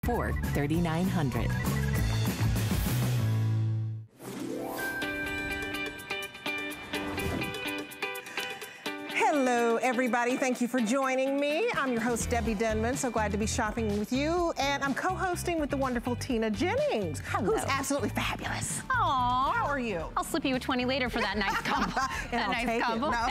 3900. Hello, everybody. Thank you for joining me. I'm your host, Debbie Denman. So glad to be shopping with you. And I'm co-hosting with the wonderful Tina Jennings, who's absolutely fabulous. Aww. How are you? I'll slip you a 20 later for that nice combo. And I'll take it. No.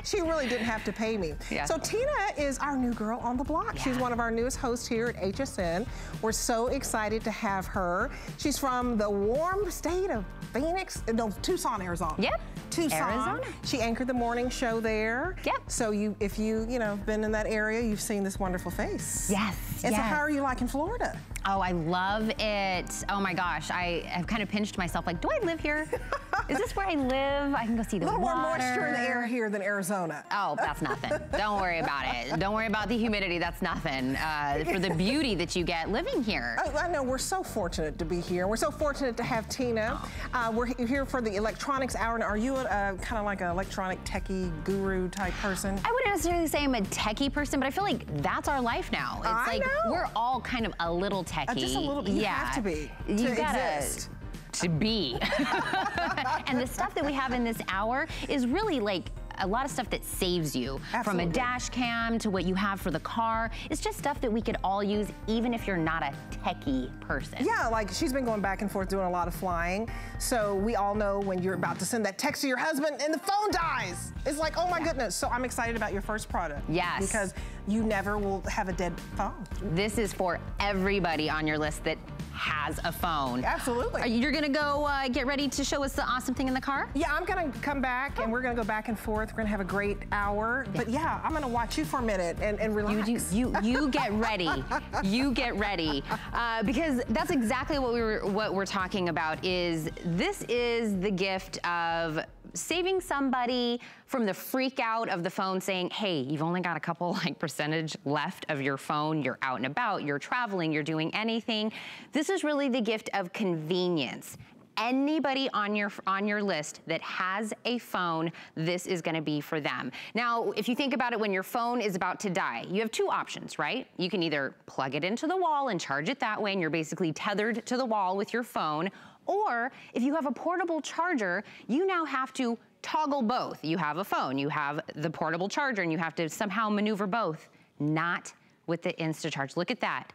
She really didn't have to pay me. Yeah. So Tina is our new girl on the block. Yeah. She's one of our newest hosts here at HSN. We're so excited to have her. She's from the warm state of Phoenix, no, Tucson, Arizona. Yep. Tucson. Arizona. She anchored the morning show there. Yep. So if you been in that area, you've seen this wonderful face. Yes. And so how are you liking Florida? Oh, I love it. Oh my gosh, I have kind of pinched myself like, do I live here? Is this where I live? I can go see the water. A little more moisture in the air here than Arizona. Oh, that's nothing. Don't worry about it. Don't worry about the humidity, that's nothing. For the beauty that you get living here. Oh, I know, we're so fortunate to be here. We're so fortunate to have Tina. We're here for the electronics hour. And are you kind of like an electronic techie guru type person? I wouldn't necessarily say I'm a techie person, but I feel like that's our life now. It's like we're all kind of a little techie. Just a little bit. You have to be to exist. To be. And the stuff that we have in this hour is really like a lot of stuff that saves you. Absolutely. From a dash cam to what you have for the car. It's just stuff that we could all use even if you're not a techie person. Yeah, like she's been going back and forth doing a lot of flying. So we all know when you're about to send that text to your husband and the phone dies. It's like, oh my goodness. So I'm excited about your first product. Yes. Because you never will have a dead phone. This is for everybody on your list that has a phone. Absolutely. You're gonna go get ready to show us the awesome thing in the car? Yeah, I'm gonna come back and we're gonna go back and forth. We're gonna have a great hour. Yeah. But yeah, I'm gonna watch you for a minute and relax. You get ready. You get ready. Because that's exactly what we're talking about this is the gift of saving somebody from the freak out of the phone saying, hey, you've only got a couple percentage left of your phone, you're out and about, you're traveling, you're doing anything. This is really the gift of convenience. Anybody on your list that has a phone, this is gonna be for them. Now, if you think about it, when your phone is about to die, you have two options, right? You can either plug it into the wall and charge it that way, and you're basically tethered to the wall with your phone, or if you have a portable charger, you now have to toggle both. You have a phone, you have the portable charger, and you have to somehow maneuver both. Not with the InstaCharge. Look at that.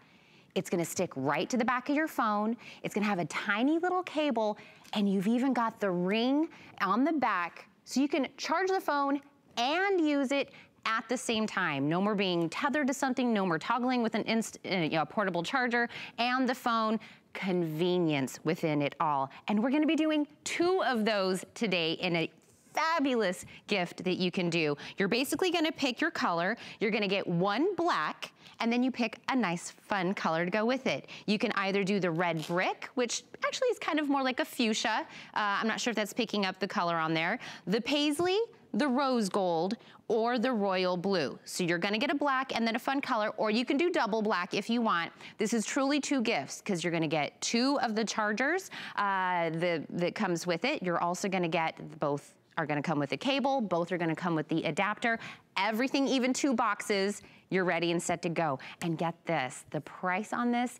It's gonna stick right to the back of your phone. It's gonna have a tiny little cable, and you've even got the ring on the back, so you can charge the phone and use it at the same time. No more being tethered to something, no more toggling with a portable charger and the phone. Convenience within it all. And we're gonna be doing 2 of those today in a fabulous gift that you can do. You're basically gonna pick your color. You're gonna get one black, and then you pick a nice fun color to go with it. You can either do the red brick, which actually is kind of more like a fuchsia. I'm not sure if that's picking up the color on there. The paisley, the rose gold, or the royal blue. So you're gonna get a black and then a fun color, or you can do double black if you want. This is truly 2 gifts because you're gonna get 2 of the chargers that comes with it. You're also gonna get, both are gonna come with a cable, both are gonna come with the adapter, everything, even 2 boxes, you're ready and set to go. And get this, the price on this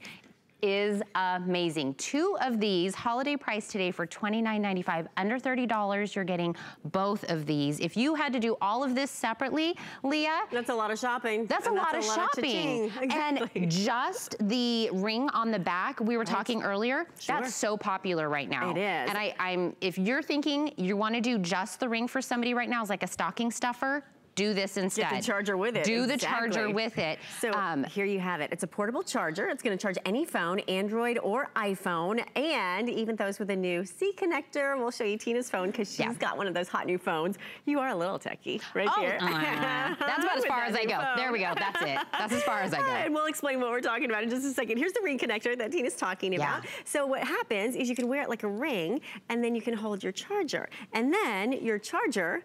is amazing. 2 of these, holiday price today for $29.95, under $30, you're getting both of these. If you had to do all of this separately, Leah. That's a lot of shopping. That's a lot of shopping. Exactly. And just the ring on the back, we were talking earlier, that's so popular right now. It is. And if you're thinking you wanna do just the ring for somebody right now as like a stocking stuffer, do this instead. Get the charger with it. Do the charger with it. So here you have it. It's a portable charger. It's gonna charge any phone, Android or iPhone, and even those with a new C connector. We'll show you Tina's phone because she's got one of those hot new phones. You are a little techie right here. That's about as far as I go. Phone. There we go, that's it. That's as far as I go. And we'll explain what we're talking about in just a second. Here's the ring connector that Tina's talking about. So what happens is you can wear it like a ring, and then you can hold your charger. And then your charger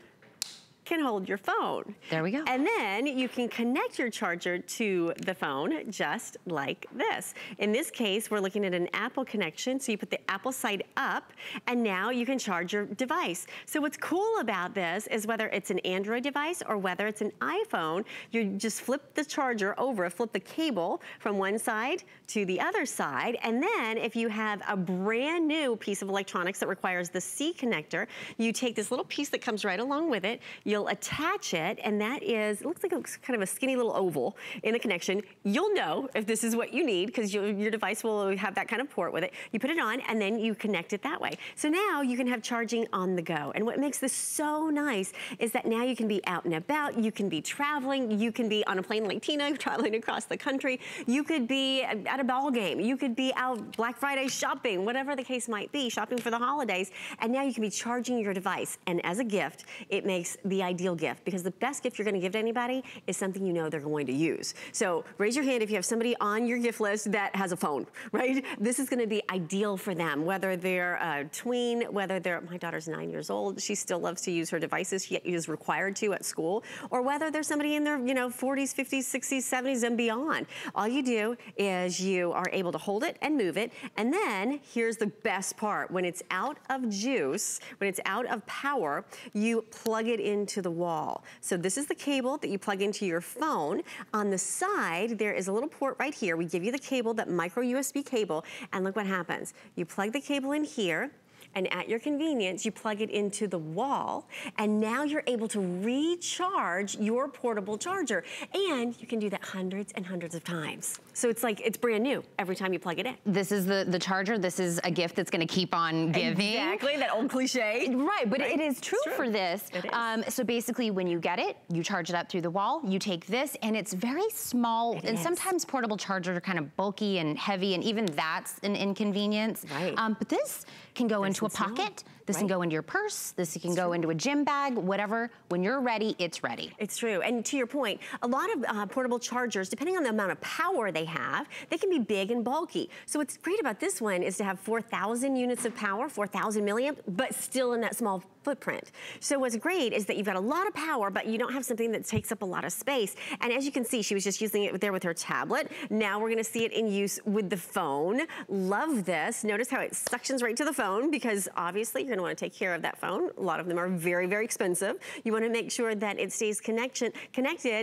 can hold your phone. There we go. And then you can connect your charger to the phone just like this. In this case, we're looking at an Apple connection. So you put the Apple side up, and now you can charge your device. So what's cool about this is whether it's an Android device or whether it's an iPhone, you just flip the charger over, flip the cable from one side to the other side, and then if you have a brand new piece of electronics that requires the C connector, you take this little piece that comes right along with it, you'll attach it, and that is, it looks like it's kind of a skinny little oval in the connection. You'll know if this is what you need because your device will have that kind of port with it. You put it on and then you connect it that way. So now you can have charging on the go. And what makes this so nice is that now you can be out and about, you can be traveling, you can be on a plane like Tina, traveling across the country, you could be at a ball game, you could be out Black Friday shopping, whatever the case might be, shopping for the holidays, and now you can be charging your device. And as a gift, it makes the ideal gift because the best gift you're gonna give to anybody is something you know they're going to use. So raise your hand if you have somebody on your gift list that has a phone, right? This is gonna be ideal for them, whether they're a tween, whether they're, my daughter's 9 years old, she still loves to use her devices, she is required to at school, or whether there's somebody in their 40s, 50s, 60s, 70s, and beyond. All you do is you are able to hold it and move it, and then here's the best part. When it's out of juice, when it's out of power, you plug it into the wall. So this is the cable that you plug into your phone. On the side, there is a little port right here. We give you the cable, that micro USB cable, and look what happens. You plug the cable in here, and at your convenience, you plug it into the wall, and now you're able to recharge your portable charger. And you can do that hundreds and hundreds of times. So it's like, it's brand new every time you plug it in. This is the charger. This is a gift that's gonna keep on giving. Exactly, that old cliche. Right, but it is true for this. It is. So basically when you get it, you charge it up through the wall, you take this, and it's very small, and sometimes portable chargers are kind of bulky and heavy, and even that's an inconvenience. Right. But this can go into a pocket, this can go into your purse, this can go into a gym bag, whatever. When you're ready, it's ready. It's true, and to your point, a lot of portable chargers, depending on the amount of power they have, they can be big and bulky. So what's great about this one is to have 4,000 units of power, 4,000 milliamp, but still in that small footprint. So what's great is that you've got a lot of power, but you don't have something that takes up a lot of space. And as you can see, she was just using it there with her tablet. Now we're gonna see it in use with the phone. Love this. Notice how it suctions right to the phone, because obviously you're gonna wanna take care of that phone. A lot of them are very, very expensive. You wanna make sure that it stays connected,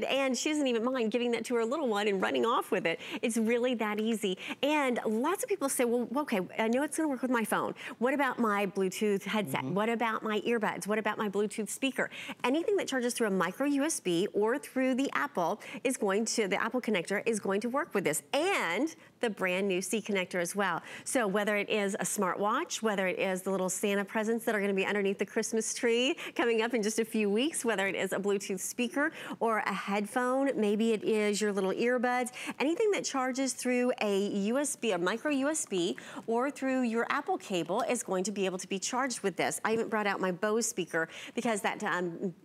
and she doesn't even mind giving that to her little one and running off with it. It's really that easy. And lots of people say, well, okay, I know it's gonna work with my phone. What about my Bluetooth headset? What about my earbuds? What about my Bluetooth speaker? Anything that charges through a micro USB or through the Apple is going to, the Apple connector is going to work with this, and the brand new C connector as well. So whether it is a smartwatch, whether it is the little Santa presents that are gonna be underneath the Christmas tree coming up in just a few weeks, whether it is a Bluetooth speaker or a headphone, maybe it is your little earbuds, anything that charges through a USB, a micro USB, or through your Apple cable is going to be able to be charged with this. I even brought out my Bose speaker because that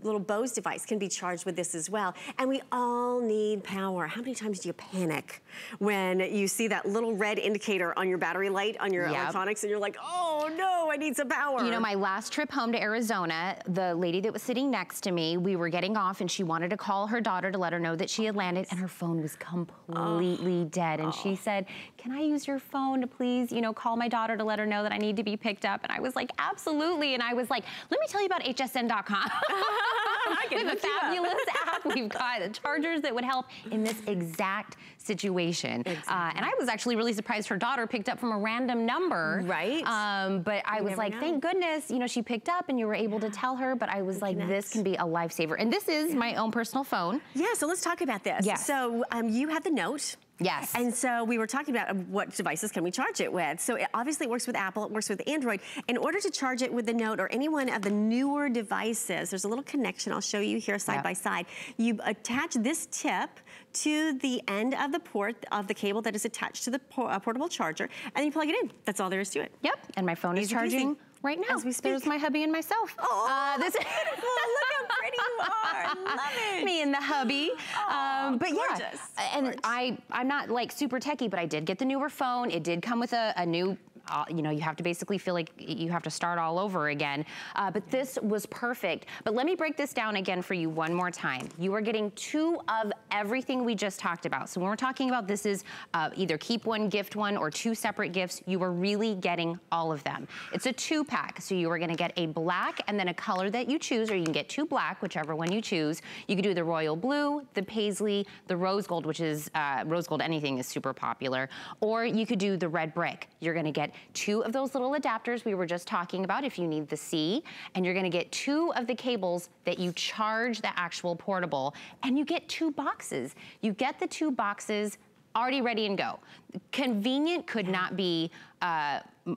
little Bose device can be charged with this as well. And we all need power. How many times do you panic when you see that little red indicator on your battery light on your electronics and you're like, oh no, I need some power? You know, my last trip home to Arizona, the lady that was sitting next to me, we were getting off and she wanted to call her daughter to let her know that she had landed, and her phone was completely dead. And she said, can I use your phone to please, call my daughter to let her know that I need to be picked up? And I was like, absolutely. And I was like, let me tell you about hsn.com. We have a fabulous app. We've got chargers that would help in this exact situation. Exactly. And I was actually really surprised her daughter picked up from a random number. Right. But I was like, thank goodness, she picked up and you were able to tell her. But I was like, this can be a lifesaver. And this is my own personal phone. Yeah, so let's talk about this. Yes. So you have the Note. Yes. And so we were talking about what devices can we charge it with. So it obviously works with Apple, it works with Android. In order to charge it with the Note or any one of the newer devices, there's a little connection I'll show you here side by side. You attach this tip to the end of the port of the cable that is attached to the portable charger, and you plug it in. That's all there is to it. Yep, and my phone is charging right now. As we speak. There's my hubby and myself. Oh, this is beautiful. Look how pretty you are. I love it. Me and the hubby. But gorgeous. Yeah, and I'm not like super techie, but I did get the newer phone. It did come with a new you know, you have to basically feel like you have to start all over again. But this was perfect. But let me break this down again for you one more time. You are getting 2 of everything we just talked about. So when we're talking about this is either keep one, gift one, or 2 separate gifts, you are really getting all of them. It's a 2-pack, so you are gonna get a black and then a color that you choose, or you can get 2 black, whichever one you choose. You could do the royal blue, the paisley, the rose gold, which is, rose gold anything is super popular, or you could do the red brick. You're gonna get 2 of those little adapters we were just talking about if you need the C, and you're gonna get 2 of the cables that you charge the actual portable, and you get 2 boxes. You get the 2 boxes already ready and go. Convenient could not be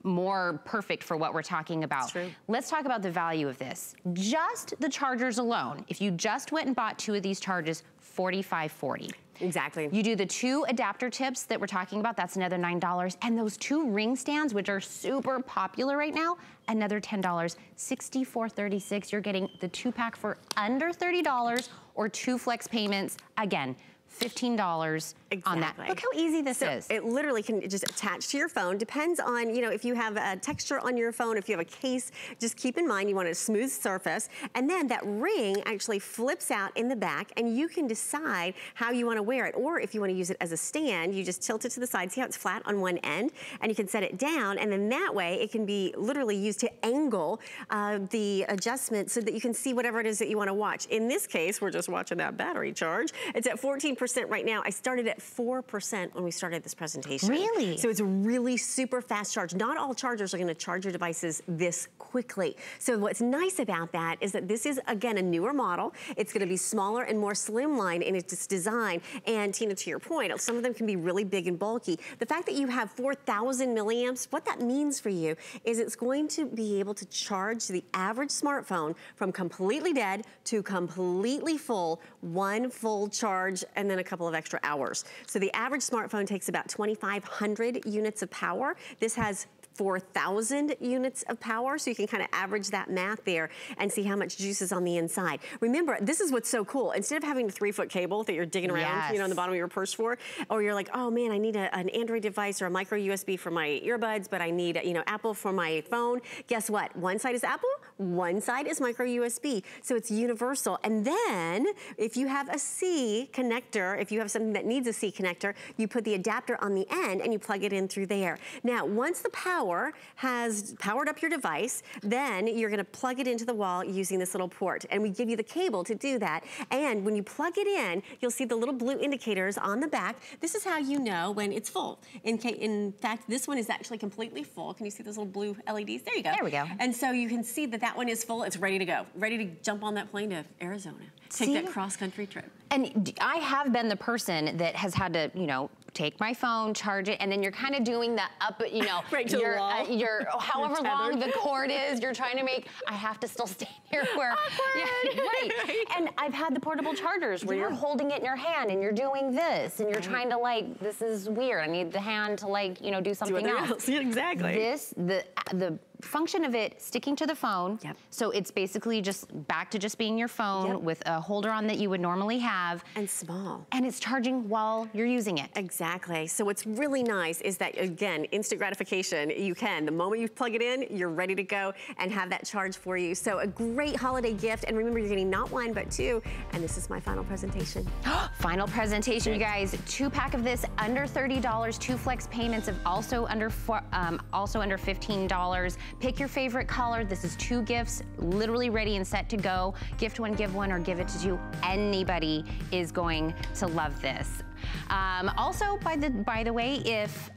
more perfect for what we're talking about. Let's talk about the value of this. Just the chargers alone, if you just went and bought 2 of these chargers, $45.40. Exactly. You do the 2 adapter tips that we're talking about, that's another $9. And those 2 ring stands, which are super popular right now, another $10, $64.36. You're getting the 2-pack for under $30 or 2 flex payments. Again, $15 on that. Look how easy this is. It literally can just attach to your phone. Depends on, you know, if you have a texture on your phone, if you have a case, just keep in mind you want a smooth surface. And then that ring actually flips out in the back and you can decide how you want to wear it. Or if you want to use it as a stand, you just tilt it to the side. See how it's flat on one end? And you can set it down, and then that way it can be literally used to angle the adjustment so that you can see whatever it is that you want to watch. In this case, we're just watching that battery charge. It's at 14% right now. I started at 4% when we started this presentation. Really? So it's a really super fast charge. Not all chargers are going to charge your devices this quickly. So what's nice about that is that this is, again, a newer model. It's going to be smaller and more slimline in its design. And Tina, to your point, some of them can be really big and bulky. The fact that you have 4,000 milliamps, what that means for you is it's going to be able to charge the average smartphone from completely dead to completely full, 1 full charge, and then a couple of extra hours. So the average smartphone takes about 2,500 units of power. This has 4,000 units of power, so you can kind of average that math there and see how much juice is on the inside. Remember, this is what's so cool. Instead of having a 3-foot cable that you're digging around, you know, in the bottom of your purse for, or you're like, oh man, I need an Android device or a micro USB for my earbuds, but I need, you know, Apple for my phone. Guess what? One side is Apple, one side is micro USB. So it's universal. And then if you have a C connector, if you have something that needs a C connector, you put the adapter on the end and you plug it in through there. Now, once the power has powered up your device, then you're gonna plug it into the wall using this little port. And we give you the cable to do that. And when you plug it in, you'll see the little blue indicators on the back. This is how you know when it's full. In fact, this one is actually completely full. Can you see those little blue LEDs? There you go. There we go. And so you can see that that one is full. It's ready to go. Ready to jump on that plane to Arizona. Take that cross-country trip. And I have been the person that has had to, you know, take my phone, charge it, and then you're kind of doing the up, you know, right to the wall. However long the cord is, you're trying to make, I have to still stay here where, right. And I've had the portable chargers where you're holding it in your hand and you're doing this, and you're trying to like, this is weird. I need the hand to like, you know, do something else. Yeah, exactly. This, the function of it sticking to the phone, so it's basically just back to just being your phone with a holder on that you would normally have. And small. And it's charging while you're using it. Exactly. So what's really nice is that, again, instant gratification. You can, the moment you plug it in, you're ready to go and have that charge for you. So a great holiday gift. And remember, you're getting not 1, but 2. And this is my final presentation. Final presentation, you guys. 2-pack of this, under $30. 2 flex payments of also under $15. Pick your favorite color. This is 2 gifts, literally ready and set to go. Gift one, give one, or give it to 2. Anybody is going to love this. Also, by the way, if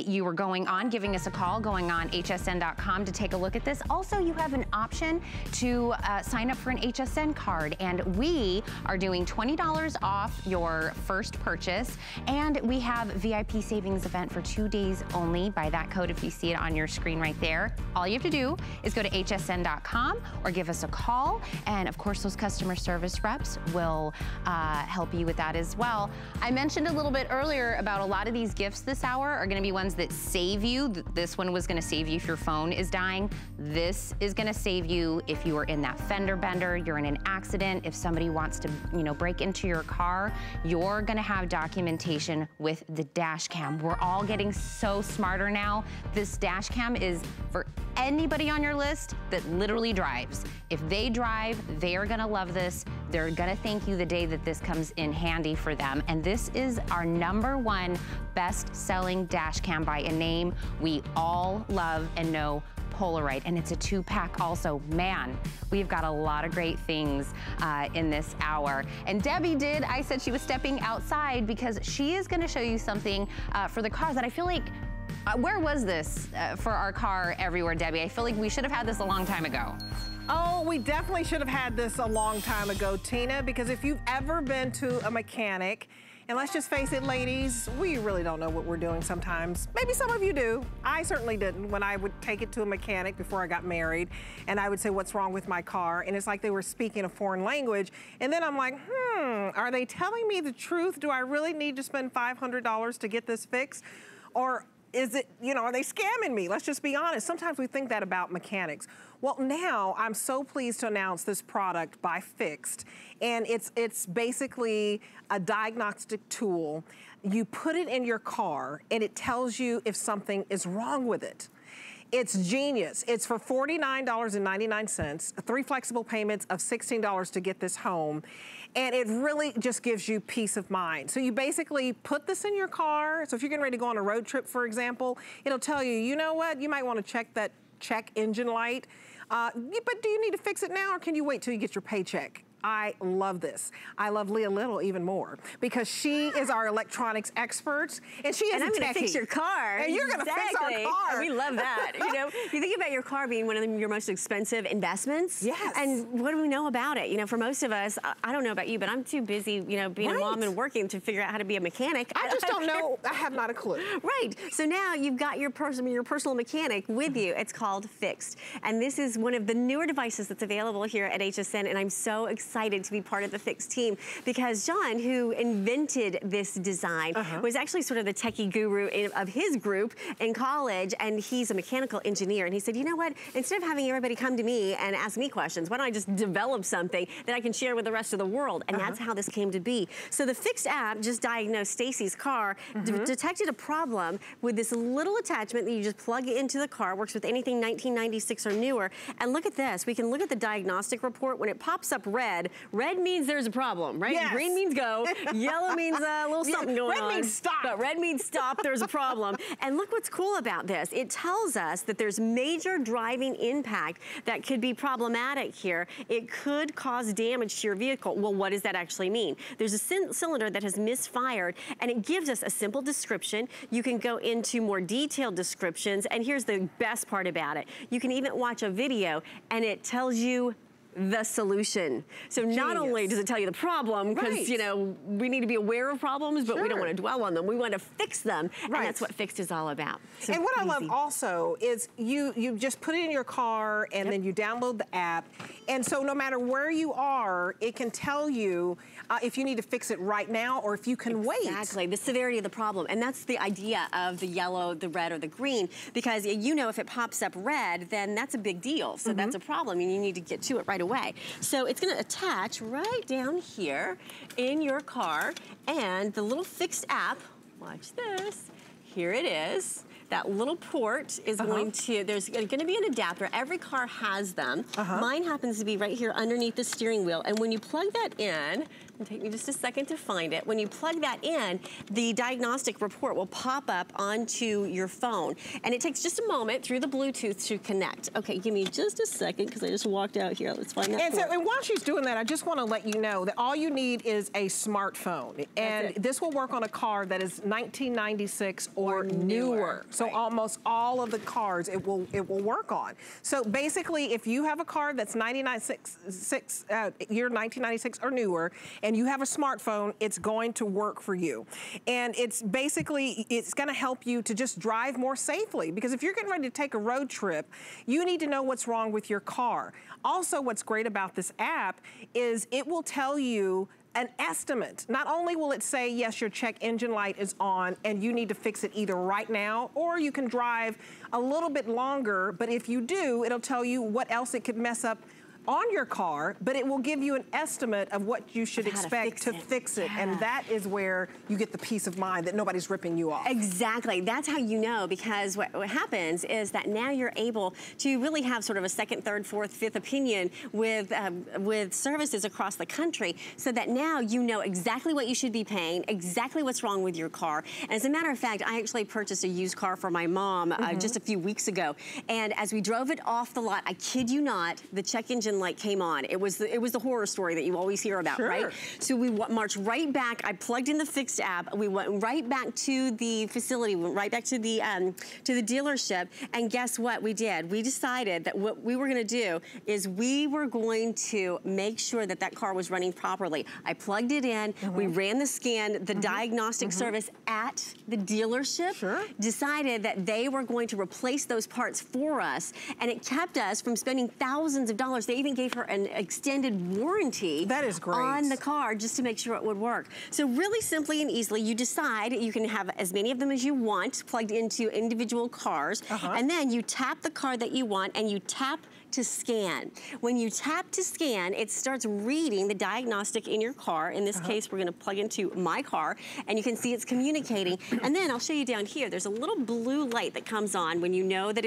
you were giving us a call, going on hsn.com to take a look at this. Also, you have an option to sign up for an HSN card, and we are doing $20 off your first purchase, and we have VIP savings event for 2 days only by that code if you see it on your screen right there. All you have to do is go to hsn.com or give us a call, and of course, those customer service reps will help you with that as well. I mentioned mentioned a little bit earlier about a lot of these gifts this hour are gonna be ones that save you. This one was gonna save you if your phone is dying. This is gonna save you if you are in that fender bender, you're in an accident, if somebody wants to, you know, break into your car, you're gonna have documentation with the dash cam. We're all getting so smarter now. This dash cam is for anybody on your list that literally drives. If they drive, they are gonna love this. They're gonna thank you the day that this comes in handy for them. And this is our #1 best-selling dash cam by a name we all love and know, Polaroid, and it's a 2-pack also. Man, we've got a lot of great things in this hour. And Debbie I said she was stepping outside because she is gonna show you something for the car that I feel like, where was this for our car everywhere, Debbie? I feel like we should have had this a long time ago. Oh, we definitely should have had this a long time ago, Tina, because if you've ever been to a mechanic, and let's just face it, ladies, we really don't know what we're doing sometimes. Maybe some of you do. I certainly didn't when I would take it to a mechanic before I got married, and I would say, what's wrong with my car? And it's like they were speaking a foreign language. And then I'm like, are they telling me the truth? Do I really need to spend $500 to get this fixed? Or is it, you know, are they scamming me? Let's just be honest. Sometimes we think that about mechanics. Well, now I'm so pleased to announce this product by Fixed. And it's basically a diagnostic tool. You put it in your car and it tells you if something is wrong with it. It's genius. It's for $49.99, 3 flexible payments of $16 to get this home. And it really just gives you peace of mind. So you basically put this in your car. So if you're getting ready to go on a road trip, for example, it'll tell you, you know what, you might want to check that check engine light. But do you need to fix it now or can you wait till you get your paycheck? I love this. I love Leah Little even more because she is our electronics expert and she is and I'm going to fix your car. And you're going to fix our car. And we love that. You know, you think about your car being one of your most expensive investments. Yes. And what do we know about it? You know, for most of us, I don't know about you, but I'm too busy, you know, being a mom and working to figure out how to be a mechanic. I just don't know. I have not a clue. Right. So now you've got your personal mechanic with you. It's called Fixed. And this is one of the newer devices that's available here at HSN. And I'm so excited to be part of the Fixed team because John, who invented this design, was actually sort of the techie guru of his group in college, and he's a mechanical engineer. And he said, you know what, instead of having everybody come to me and ask me questions, why don't I just develop something that I can share with the rest of the world? And that's how this came to be. So the Fixed app just diagnosed Stacy's car, detected a problem with this little attachment that you just plug into the car, works with anything 1996 or newer. And look at this, we can look at the diagnostic report. When it pops up red means there's a problem, right? Yes. Green means go, yellow means a little something going on. Red means stop. But red means stop, there's a problem. And look what's cool about this. It tells us that there's major driving impact that could be problematic here. It could cause damage to your vehicle. Well, what does that actually mean? There's a cylinder that has misfired, and it gives us a simple description. You can go into more detailed descriptions, and here's the best part about it. You can even watch a video, and it tells you the solution. So not only does it tell you the problem, because you know we need to be aware of problems, but we don't want to dwell on them. We want to fix them, and that's what Fixed is all about. So and what I love also is you just put it in your car and then you download the app, and so no matter where you are, it can tell you if you need to fix it right now or if you can wait. Exactly, the severity of the problem, and that's the idea of the yellow, the red, or the green, because you know if it pops up red, then that's a big deal. So that's a problem, and you need to get to it right away. So it's going to attach right down here in your car, and the little Fixed app, watch this, here it is. That little port is going to, there's going to be an adapter. Every car has them. Mine happens to be right here underneath the steering wheel, and when you plug that in, it'll take me just a second to find it. When you plug that in, the diagnostic report will pop up onto your phone. And it takes just a moment through the Bluetooth to connect. Okay, give me just a second because I just walked out here. Let's find that. And while she's doing that, I just want to let you know that all you need is a smartphone. And this will work on a car that is 1996 or newer. So almost all of the cars it will work on. So basically, if you have a car that's year 1996 or newer, and you have a smartphone, it's going to work for you. And it's basically, it's gonna help you to just drive more safely, because if you're getting ready to take a road trip, you need to know what's wrong with your car. Also, what's great about this app is it will tell you an estimate. Not only will it say, yes, your check engine light is on and you need to fix it either right now, or you can drive a little bit longer, but if you do, it'll tell you what else it could mess up on your car, but it will give you an estimate of what you should expect to fix it. Yeah. And that is where you get the peace of mind that nobody's ripping you off. Exactly. That's how you know, because what happens is that now you're able to really have sort of a second, third, fourth, fifth opinion with services across the country, so that now you know exactly what you should be paying, exactly what's wrong with your car. And as a matter of fact, I actually purchased a used car for my mom just a few weeks ago. And as we drove it off the lot, I kid you not, the check engine light came on. It was the horror story that you always hear about, right? So we marched right back. I plugged in the Fixed app. We went right back to the facility, went right back to the dealership. And guess what we did? We decided that what we were going to do is we were going to make sure that that car was running properly. I plugged it in. We ran the scan. The diagnostic service at the dealership decided that they were going to replace those parts for us, and it kept us from spending thousands of dollars. They even gave her an extended warranty on the car just to make sure it would work. So really simply and easily, you decide you can have as many of them as you want plugged into individual cars, and then you tap the car that you want and you tap to scan. When you tap to scan, it starts reading the diagnostic in your car. In this case, we're gonna plug into my car, and you can see it's communicating. And then I'll show you down here, there's a little blue light that comes on when you know that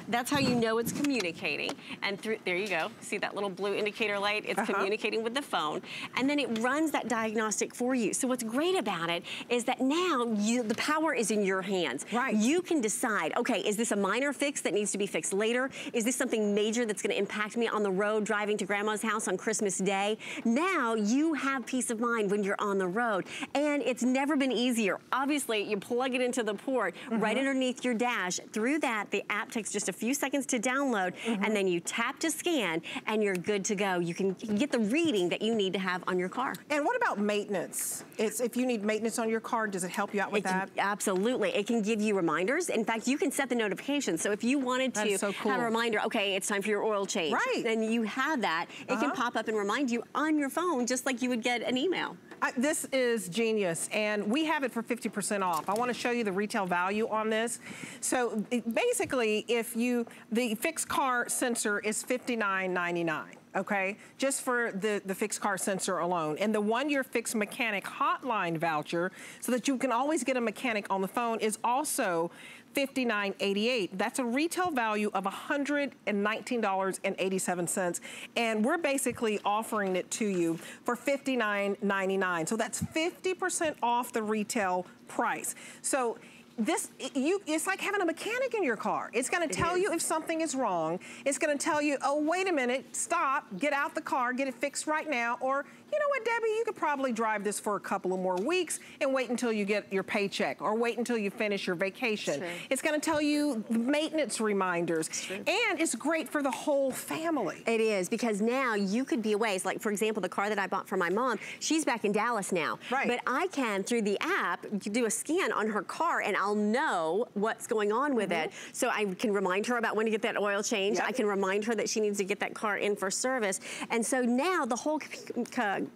that's how you know it's communicating. And there you go. See that little blue indicator light? It's communicating with the phone. And then it runs that diagnostic for you. So what's great about it is that now the power is in your hands. You can decide, okay, is this a minor fix that needs to be fixed later? Is this something major that's going to impact me on the road driving to grandma's house on Christmas Day? Now you have peace of mind when you're on the road, and it's never been easier. Obviously, you plug it into the port right underneath your dash. Through that, the app takes just a few seconds to download, and then you tap to scan, and you're good to go. You can get the reading that you need to have on your car. And what about maintenance? If you need maintenance on your car, does it help you out with that? Absolutely. It can give you reminders. In fact, you can set the notifications. So if you wanted to have a reminder, okay, it's time for your oil change, then you have that. It can pop up and remind you on your phone, just like you would get an email. This is genius, and we have it for 50% off. I want to show you the retail value on this. So basically, the fixed car sensor is $59.99. Okay, just for the fixed car sensor alone. And the 1-year fixed mechanic hotline voucher, so that you can always get a mechanic on the phone, is also $59.88. That's a retail value of $119.87. And we're basically offering it to you for $59.99. So that's 50% off the retail price. So it's like having a mechanic in your car. It's gonna tell you if something is wrong. It's gonna tell you, oh, wait a minute, stop, get out the car, get it fixed right now, or you know what, Debbie, you could probably drive this for a couple of more weeks and wait until you get your paycheck, or wait until you finish your vacation. It's gonna tell you maintenance reminders, and it's great for the whole family. It is, because now you could be away. It's like, for example, the car that I bought for my mom, she's back in Dallas now. But I can, through the app, do a scan on her car, and I'll know what's going on with it. So I can remind her about when to get that oil change. I can remind her that she needs to get that car in for service. And so now the whole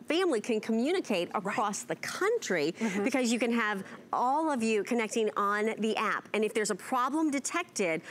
family can communicate across the country, because you can have all of you connecting on the app. And if there's a problem detected,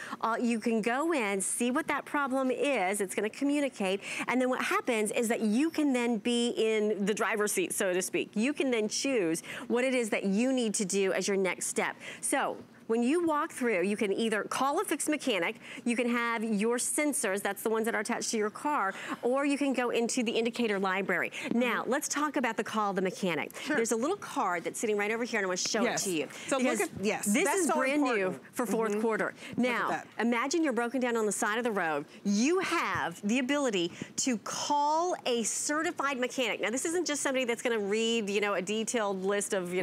you can go in, see what that problem is. It's going to communicate. And then what happens is that you can then be in the driver's seat, so to speak. You can then choose what it is that you need to do as your next step. So when you walk through, you can either call a fixed mechanic, you can have your sensors, that's the ones that are attached to your car, or you can go into the indicator library. Now, let's talk about the call the mechanic. There's a little card that's sitting right over here, and I'm going to show it to you. So look at, this is so brand new for fourth quarter. Now, imagine you're broken down on the side of the road. You have the ability to call a certified mechanic. Now, this isn't just somebody that's going to read, a detailed list of,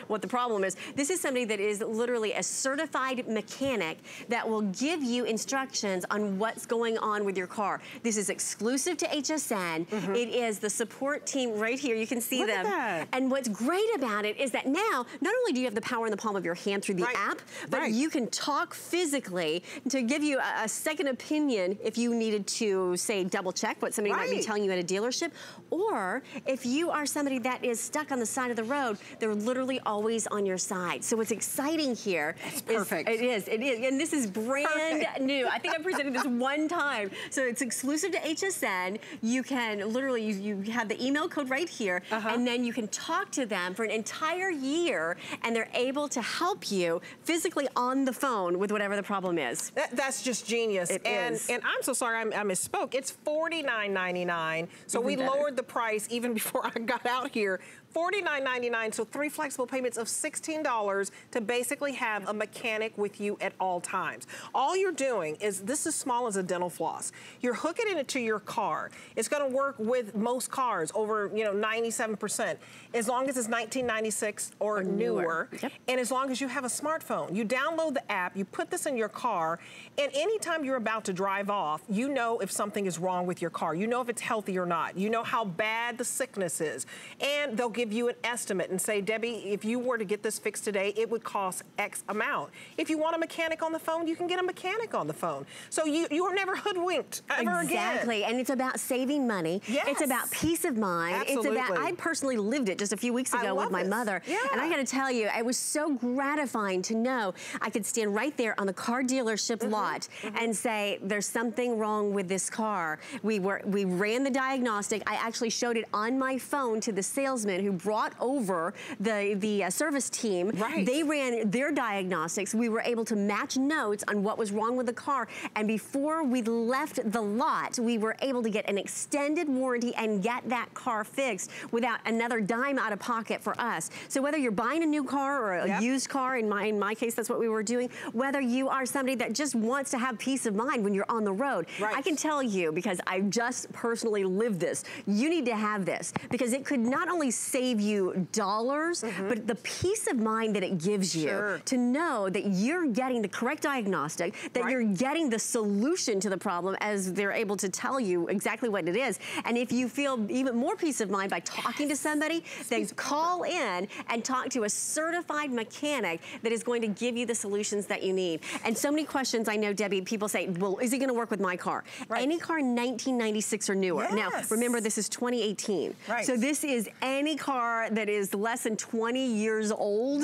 what the problem is. This is somebody that is literally a certified mechanic that will give you instructions on what's going on with your car. This is exclusive to HSN. It is the support team right here. You can see them. And what's great about it is that now, not only do you have the power in the palm of your hand through the app, but you can talk physically to give you a second opinion if you needed to, say, double check what somebody might be telling you at a dealership. Or if you are somebody that is stuck on the side of the road, they're literally always on your side. So what's exciting here is perfect. It is. And this is brand new. I think I've presented this one time. So it's exclusive to HSN. You can literally, you have the email code right here, and then you can talk to them for an entire year, and they're able to help you physically on the phone with whatever the problem is. That's just genius. And I'm so sorry I misspoke. It's $49.99. So we lowered the price even before I got out here. $49.99, so 3 flexible payments of $16 to basically have a mechanic with you at all times. All you're doing is, this is small as a dental floss. You're hooking it into your car. It's gonna work with most cars, over 97%, as long as it's 1996 or newer. And as long as you have a smartphone. You download the app, you put this in your car, and anytime you're about to drive off, you know if something is wrong with your car. You know if it's healthy or not. You know how bad the sickness is. And they'll give you an estimate and say, Debbie, if you were to get this fixed today, it would cost X amount. If you want a mechanic on the phone, you can get a mechanic on the phone. So you are never hoodwinked ever again. Exactly, and it's about saving money. It's about peace of mind. Absolutely. It's about, I personally lived it just a few weeks ago with my mother. And I gotta tell you, it was so gratifying to know I could stand right there on the car dealership lot and say, there's something wrong with this car. We ran the diagnostic. I actually showed it on my phone to the salesman who brought over the service team. They ran their diagnostics. We were able to match notes on what was wrong with the car. And before we left the lot, we were able to get an extended warranty and get that car fixed without another dime out of pocket for us. So whether you're buying a new car or a used car, in my case, that's what we were doing, whether you are somebody that just wants to have peace of mind when you're on the road, I can tell you, because I just personally lived this, you need to have this, because it could not only save you dollars, but the peace of mind that it gives you to know that you're getting the correct diagnostic, that you're getting the solution to the problem as they're able to tell you exactly what it is. And if you feel even more peace of mind by talking to somebody, then call in and talk to a certified mechanic that is going to give you the solutions that you need. And so many questions, I know, Debbie, people say, well, is it gonna work with my car? Any car 1996 or newer. Now, remember, this is 2018. So this is any car that is less than 20 years old,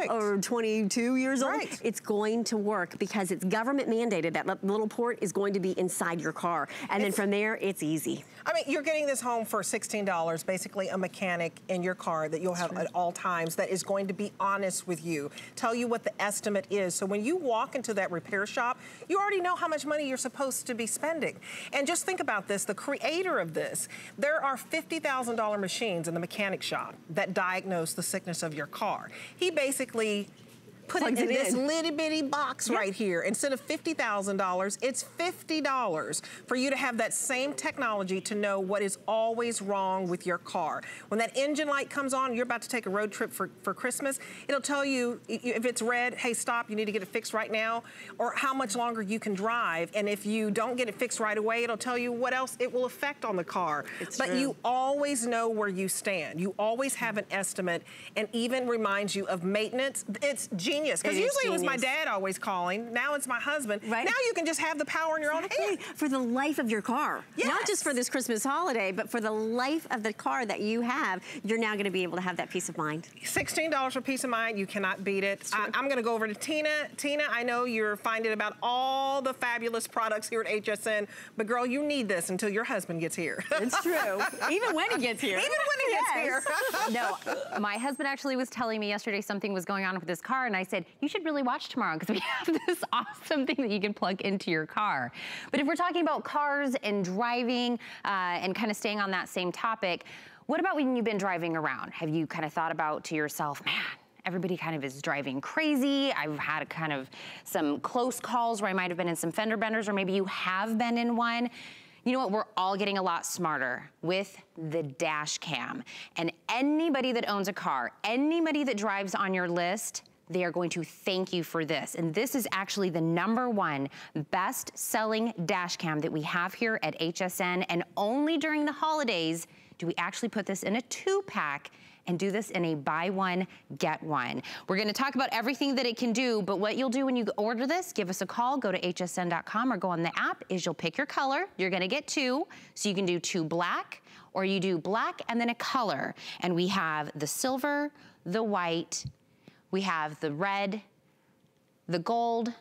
or 22 years old, it's going to work because it's government mandated. That little port is going to be inside your car. And then from there, it's easy. I mean, you're getting this home for $16, basically a mechanic in your car that you'll have at all times that is going to be honest with you, tell you what the estimate is. So when you walk into that repair shop, you already know how much money you're supposed to be spending. And just think about this, the creator of this, there are $50,000 machines in the mechanic shop that diagnose the sickness of your car. He basically put it in this litty bitty box right here. Instead of $50,000, it's $50 for you to have that same technology to know what is always wrong with your car. When that engine light comes on, you're about to take a road trip for Christmas, it'll tell you if it's red, hey, stop, you need to get it fixed right now, or how much longer you can drive. And if you don't get it fixed right away, it'll tell you what else it will affect on the car. But you always know where you stand. You always have an estimate, and even reminds you of maintenance. It's genius. Because usually it was my dad always calling. Now it's my husband. Now you can just have the power in your own hand. For the life of your car. Not just for this Christmas holiday, but for the life of the car that you have, you're now going to be able to have that peace of mind. $16 for peace of mind. You cannot beat it. I'm going to go over to Tina. Tina, I know you're finding about all the fabulous products here at HSN, but girl, you need this until your husband gets here. It's true. Even when he gets here. Even when he gets here. No, my husband actually was telling me yesterday something was going on with his car, and I said, you should really watch tomorrow because we have this awesome thing that you can plug into your car. But if we're talking about cars and driving and kind of staying on that same topic, what about when you've been driving around? Have you kind of thought about to yourself, man, everybody kind of is driving crazy. I've had kind of some close calls where I might have been in some fender benders, or maybe you have been in one. You know what, we're all getting a lot smarter with the dash cam. And anybody that owns a car, anybody that drives on your list, they are going to thank you for this. And this is actually the #1 best-selling dash cam that we have here at HSN, and only during the holidays do we actually put this in a 2-pack and do this in a buy one, get one. We're gonna talk about everything that it can do, but what you'll do when you order this, give us a call, go to hsn.com or go on the app, is you'll pick your color. You're gonna get 2, so you can do 2 black, or you do black and then a color. And we have the silver, the white, we have the red, the gold,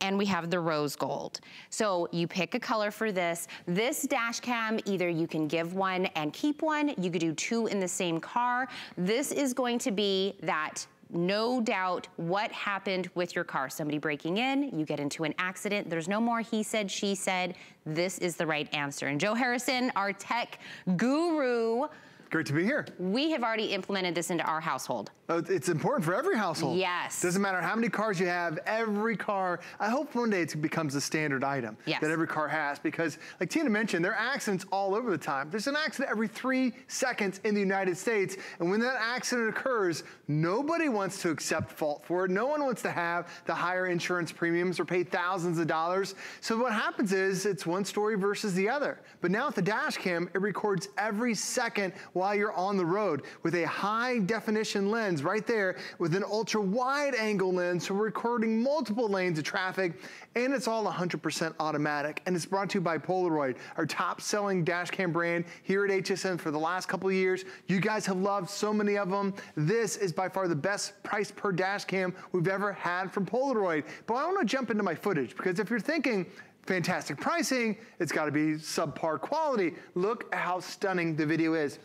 and we have the rose gold. So you pick a color for this. This dash cam, either you can give one and keep one, you could do 2 in the same car. This is going to be that no doubt what happened with your car. Somebody breaking in, you get into an accident, there's no more he said, she said. This is the right answer. And Joe Harrison, our tech guru, great to be here. We have already implemented this into our household. Oh, it's important for every household. Yes. Doesn't matter how many cars you have, every car, I hope one day it becomes a standard item that every car has, because like Tina mentioned, there are accidents all over the time. There's an accident every 3 seconds in the United States, and when that accident occurs, nobody wants to accept fault for it. No one wants to have the higher insurance premiums or pay thousands of dollars. So what happens is it's one story versus the other. But now with the dash cam, it records every second while you're on the road with a high definition lens right there with an ultra wide angle lens, so we're recording multiple lanes of traffic, and it's all 100% automatic. And it's brought to you by Polaroid, our top selling dash cam brand here at HSN for the last couple of years. You guys have loved so many of them. This is by far the best price per dash cam we've ever had from Polaroid. But I want to jump into my footage, because if you're thinking fantastic pricing, it's got to be subpar quality, look at how stunning the video is.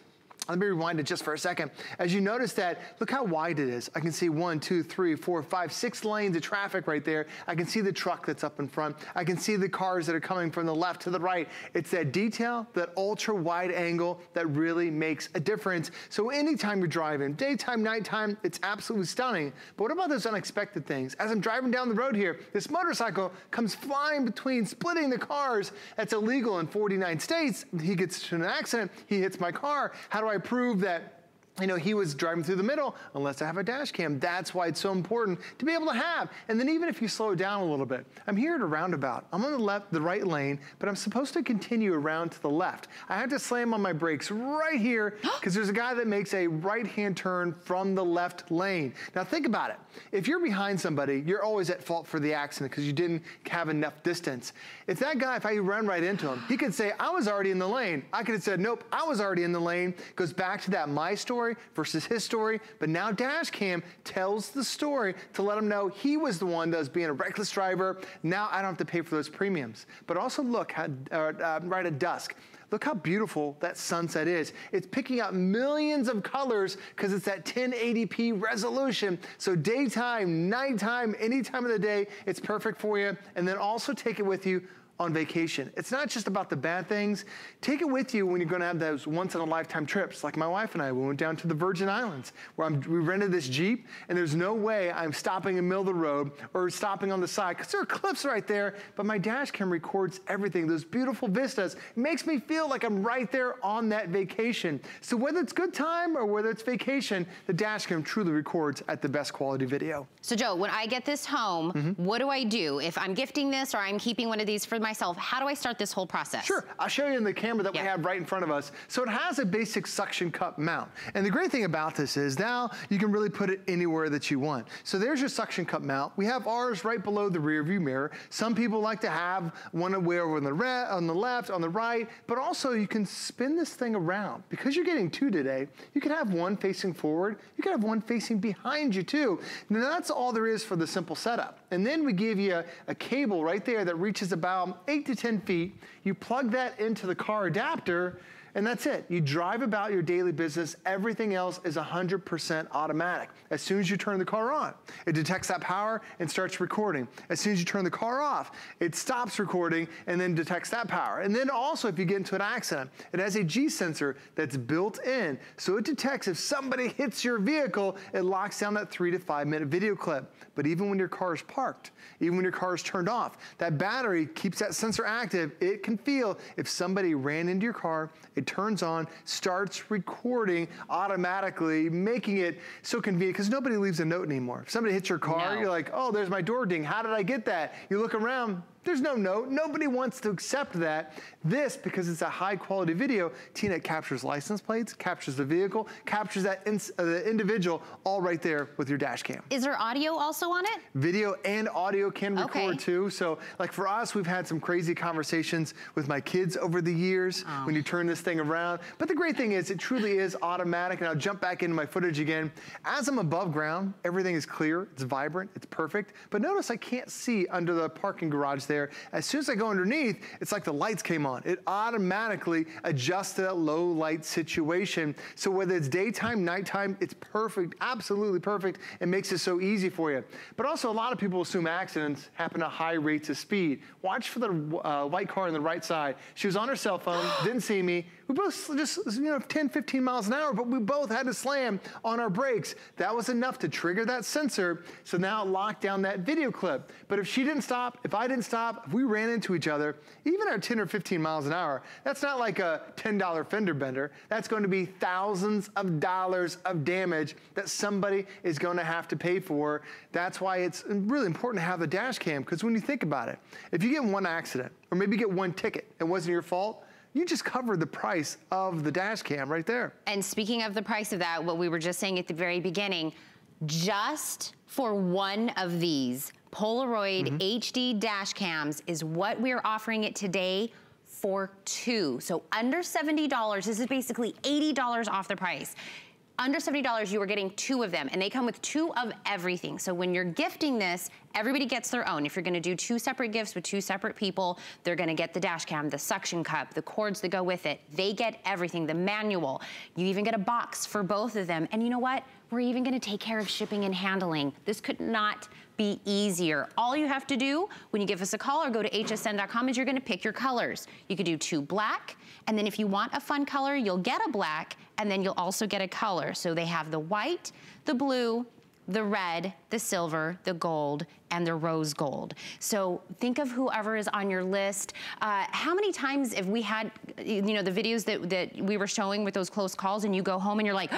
Let me rewind it just for a second. As you notice that, look how wide it is. I can see 1, 2, 3, 4, 5, 6 lanes of traffic right there. I can see the truck that's up in front. I can see the cars that are coming from the left to the right. It's that detail, that ultra wide angle that really makes a difference. So anytime you're driving, daytime, nighttime, it's absolutely stunning. But what about those unexpected things? As I'm driving down the road here, this motorcycle comes flying between, splitting the cars. That's illegal in 49 states. He gets to an accident, he hits my car. How do I prove that, you know, he was driving through the middle unless I have a dash cam? That's why it's so important to be able to have. And then even if you slow down a little bit, I'm here at a roundabout. I'm on the right lane, but I'm supposed to continue around to the left. I have to slam on my brakes right here because there's a guy that makes a right-hand turn from the left lane. Now think about it. If you're behind somebody, you're always at fault for the accident because you didn't have enough distance. If that guy, if I run right into him, he could say, I was already in the lane. I could have said, nope, I was already in the lane. Goes back to that my story versus his story. But now dash cam tells the story to let him know he was the one that was being a reckless driver. Now I don't have to pay for those premiums. But also look how, right at dusk. Look how beautiful that sunset is. It's picking up millions of colors because it's that 1080p resolution. So daytime, nighttime, any time of the day, it's perfect for you. And then also take it with you on vacation. It's not just about the bad things. Take it with you when you're gonna have those once-in-a-lifetime trips. Like my wife and I, we went down to the Virgin Islands where we rented this Jeep, and there's no way I'm stopping in the middle of the road or stopping on the side because there are cliffs right there, but my dash cam records everything, those beautiful vistas. It makes me feel like I'm right there on that vacation. So whether it's good time or whether it's vacation, the dash cam truly records at the best quality video. So Joe, when I get this home, what do I do? If I'm gifting this or I'm keeping one of these for myself, how do I start this whole process? Sure, I'll show you in the camera that we have right in front of us. So it has a basic suction cup mount. And the great thing about this is now you can really put it anywhere that you want. So there's your suction cup mount. We have ours right below the rear view mirror. Some people like to have one over on the left, on the right, but also you can spin this thing around. Because you're getting 2 today, you can have one facing forward, you can have one facing behind you too. Now that's all there is for the simple setup. And then we give you a cable right there that reaches about 8 to 10 feet. You plug that into the car adapter, and that's it. You drive about your daily business. Everything else is 100% automatic. As soon as you turn the car on, it detects that power and starts recording. As soon as you turn the car off, it stops recording and then detects that power. And then also if you get into an accident, it has a G sensor that's built in. So it detects if somebody hits your vehicle, it locks down that 3 to 5 minute video clip. But even when your car is parked, even when your car is turned off, that battery keeps that sensor active. It can feel if somebody ran into your car, it turns on, starts recording automatically, making it so convenient, because nobody leaves a note anymore. If somebody hits your car, you're like, oh, there's my door ding. How did I get that? You look around, there's no note. Nobody wants to accept that. This, because it's a high quality video, Tina, captures license plates, captures the vehicle, captures that the individual all right there with your dash cam. Is there audio also on it? Video and audio can record too. So like for us, we've had some crazy conversations with my kids over the years when you turn this thing around. But the great thing is it truly is automatic, and I'll jump back into my footage again. As I'm above ground, everything is clear, it's vibrant, it's perfect. But notice I can't see under the parking garage there. As soon as I go underneath, it's like the lights came on. It automatically adjusts to that low light situation. So whether it's daytime, nighttime, it's perfect, absolutely perfect, and makes it so easy for you. But also a lot of people assume accidents happen at high rates of speed. Watch for the white car on the right side. She was on her cell phone, didn't see me. We both just, 10, 15 miles an hour, but we both had to slam on our brakes. That was enough to trigger that sensor, so now it locked down that video clip. But if she didn't stop, if I didn't stop, if we ran into each other, even at 10 or 15 miles an hour, that's not like a $10 fender bender. That's going to be thousands of dollars of damage that somebody is going to have to pay for. That's why it's really important to have the dash cam, because when you think about it, if you get in one accident, or maybe get one ticket, it wasn't your fault, you just covered the price of the dash cam right there. And speaking of the price of that, what we were just saying at the very beginning, just for one of these Polaroid HD dash cams is what we're offering it today for two. So under $70, this is basically $80 off the price. Under $70, you are getting two of them, and they come with two of everything. So when you're gifting this, everybody gets their own. If you're gonna do two separate gifts with two separate people, they're gonna get the dash cam, the suction cup, the cords that go with it. They get everything, the manual. You even get a box for both of them. And you know what? We're even gonna take care of shipping and handling. This could not be easier. All you have to do when you give us a call or go to hsn.com is you're gonna pick your colors. You could do two black, and then if you want a fun color, you'll get a black, and then you'll also get a color. So they have the white, the blue, the red, the silver, the gold, and the rose gold. So think of whoever is on your list. How many times have we had, the videos that we were showing with those close calls, and you go home and you're like,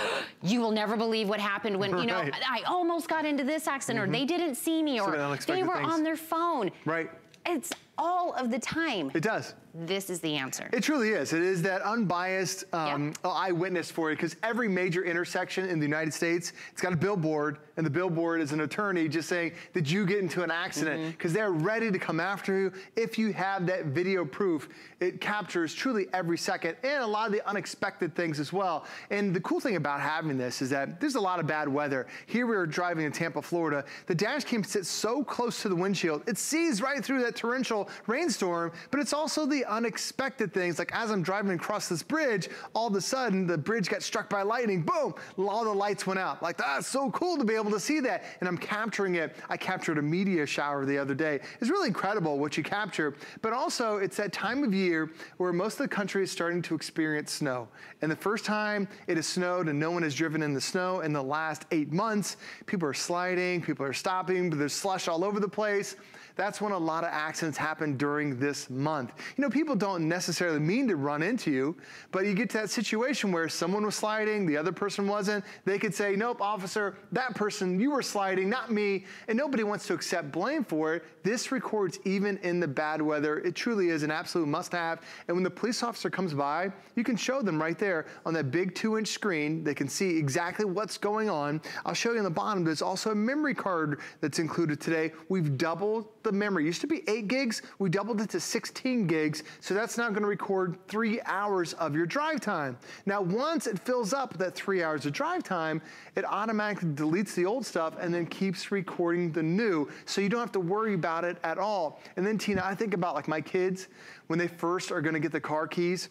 you will never believe what happened when, I almost got into this accident, or they didn't see me, or they were on their phone. Right. It's all of the time. It does. This is the answer. It truly is. It is that unbiased eyewitness for you, because every major intersection in the United States, it's got a billboard, and the billboard is an attorney just saying, did you get into an accident? Because they're ready to come after you if you have that video proof. It captures truly every second, and a lot of the unexpected things as well. And the cool thing about having this is that there's a lot of bad weather. Here we are driving in Tampa, Florida. The dash cam sits so close to the windshield, it sees right through that torrential rainstorm, but it's also the unexpected things. Like as I'm driving across this bridge, all of a sudden the bridge got struck by lightning, boom, all the lights went out. Like, that's so cool to be able to see that. And I'm capturing it. I captured a meteor shower the other day. It's really incredible what you capture, but also it's that time of year where most of the country is starting to experience snow. And the first time it has snowed and no one has driven in the snow in the last 8 months, people are sliding, people are stopping, but there's slush all over the place. That's when a lot of accidents happen during this month. People don't necessarily mean to run into you, but you get to that situation where someone was sliding, the other person wasn't. They could say, nope, officer, that person, you were sliding, not me, and nobody wants to accept blame for it. This records even in the bad weather. It truly is an absolute must-have, and when the police officer comes by, you can show them right there on that big 2-inch screen. They can see exactly what's going on. I'll show you on the bottom, there's also a memory card that's included today. We've doubled the memory. It used to be 8 gigs, we doubled it to 16 gigs, so that's now going to record 3 hours of your drive time. Now, once it fills up that 3 hours of drive time, it automatically deletes the old stuff and then keeps recording the new, so you don't have to worry about it at all. And then, Tina, I think about like my kids, when they first are going to get the car keys,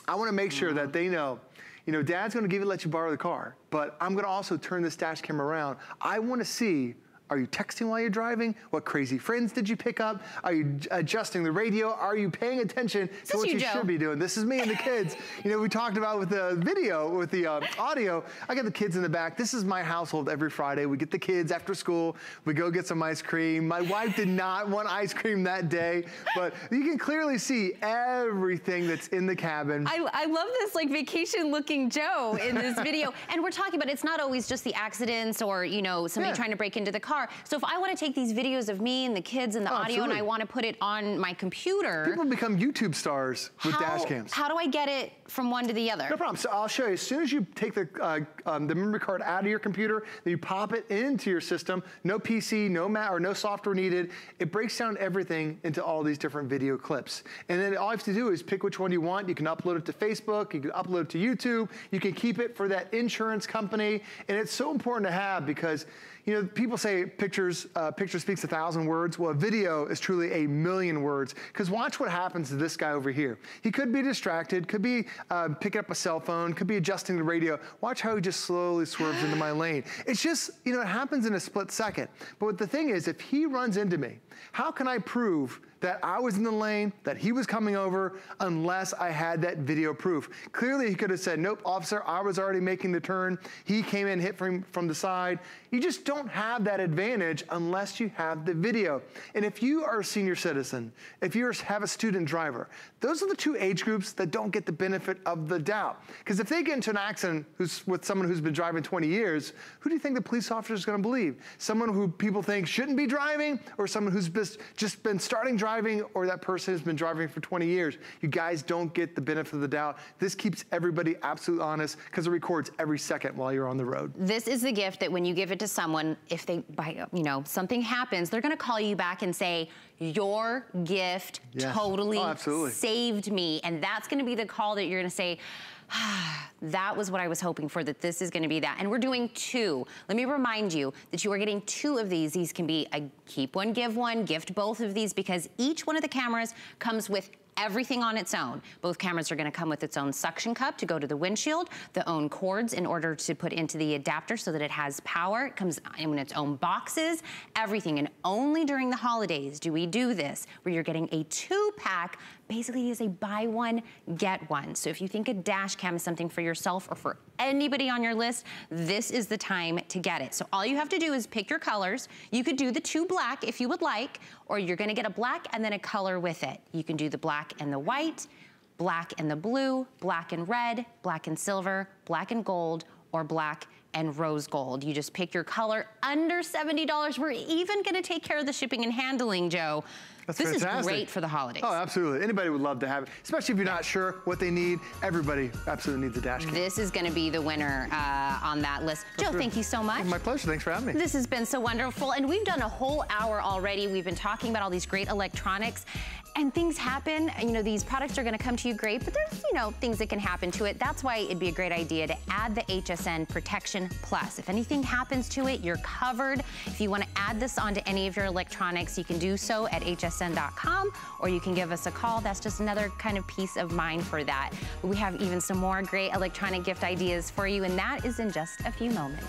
I want to make sure that they know, Dad's going to let you borrow the car, but I'm going to also turn this dash cam around. I want to see Are you texting while you're driving? What crazy friends did you pick up? Are you adjusting the radio? Are you paying attention to what you should be doing? This is me and the kids. You know, we talked about with the video, with the audio, I got the kids in the back. This is my household every Friday. We get the kids after school. We go get some ice cream. My wife did not want ice cream that day, but you can clearly see everything that's in the cabin. I love this like vacation looking Joe in this video. And we're talking about, it's not always just the accidents or, you know, somebody trying to break into the car. So if I want to take these videos of me and the kids and the audio and I want to put it on my computer. People become YouTube stars with dash cams. How do I get it from one to the other? No problem. So I'll show you. As soon as you take the memory card out of your computer, then you pop it into your system. No PC, no Mac, or no software needed. It breaks down everything into all these different video clips. And then all you have to do is pick which one you want. You can upload it to Facebook. You can upload it to YouTube. You can keep it for that insurance company. And it's so important to have because, you know, people say picture speaks 1,000 words. Well, a video is truly 1,000,000 words. Because watch what happens to this guy over here. He could be distracted, could be picking up a cell phone, could be adjusting the radio. Watch how he just slowly swerves into my lane. It's just, you know, it happens in a split second. But the thing is, if he runs into me, how can I prove that I was in the lane, that he was coming over, unless I had that video proof? Clearly, he could have said, nope, officer, I was already making the turn. He came in, hit from the side. You just don't have that advantage unless you have the video. And if you are a senior citizen, if you have a student driver, those are the two age groups that don't get the benefit of the doubt. Because if they get into an accident with someone who's been driving 20 years, who do you think the police officer is going to believe? Someone who people think shouldn't be driving, or someone who's just been starting driving, or that person has been driving for 20 years? You guys don't get the benefit of the doubt. This keeps everybody absolutely honest because it records every second while you're on the road. This is the gift that when you give it to someone, if they, something happens, they're going to call you back and say, your gift totally saved me. And that's going to be the call that you're going to say, that was what I was hoping for, that this is going to be that. And we're doing 2. Let me remind you that you are getting 2 of these. These can be a keep one, give one, gift both of these, because each one of the cameras comes with everything on its own. Both cameras are going to come with its own suction cup to go to the windshield, the own cords in order to put into the adapter so that it has power. It comes in its own boxes, everything. And only during the holidays do we do this, where you're getting a 2-pack. Basically, it is a buy one, get one. So if you think a dash cam is something for yourself or for anybody on your list, this is the time to get it. So all you have to do is pick your colors. You could do the 2 black if you would like, or you're gonna get a black and then a color with it. You can do the black and the white, black and the blue, black and red, black and silver, black and gold, or black and rose gold. You just pick your color, under $70. We're even gonna take care of the shipping and handling, Joe. That's this fantastic. is great for the holidays. Oh, absolutely. Anybody would love to have it, especially if you're not sure what they need. Everybody absolutely needs a dash cam. This is going to be the winner on that list. Joe, thank you so much. My pleasure. Thanks for having me. This has been so wonderful, and we've done a whole hour already. We've been talking about all these great electronics, and things happen. You know, these products are going to come to you great, but there's, you know, things that can happen to it. That's why it'd be a great idea to add the HSN Protection Plus. If anything happens to it, you're covered. If you want to add this onto any of your electronics, you can do so at hsn.com, or you can give us a call. That's just another kind of peace of mind for that. We have even some more great electronic gift ideas for you, and that is in just a few moments.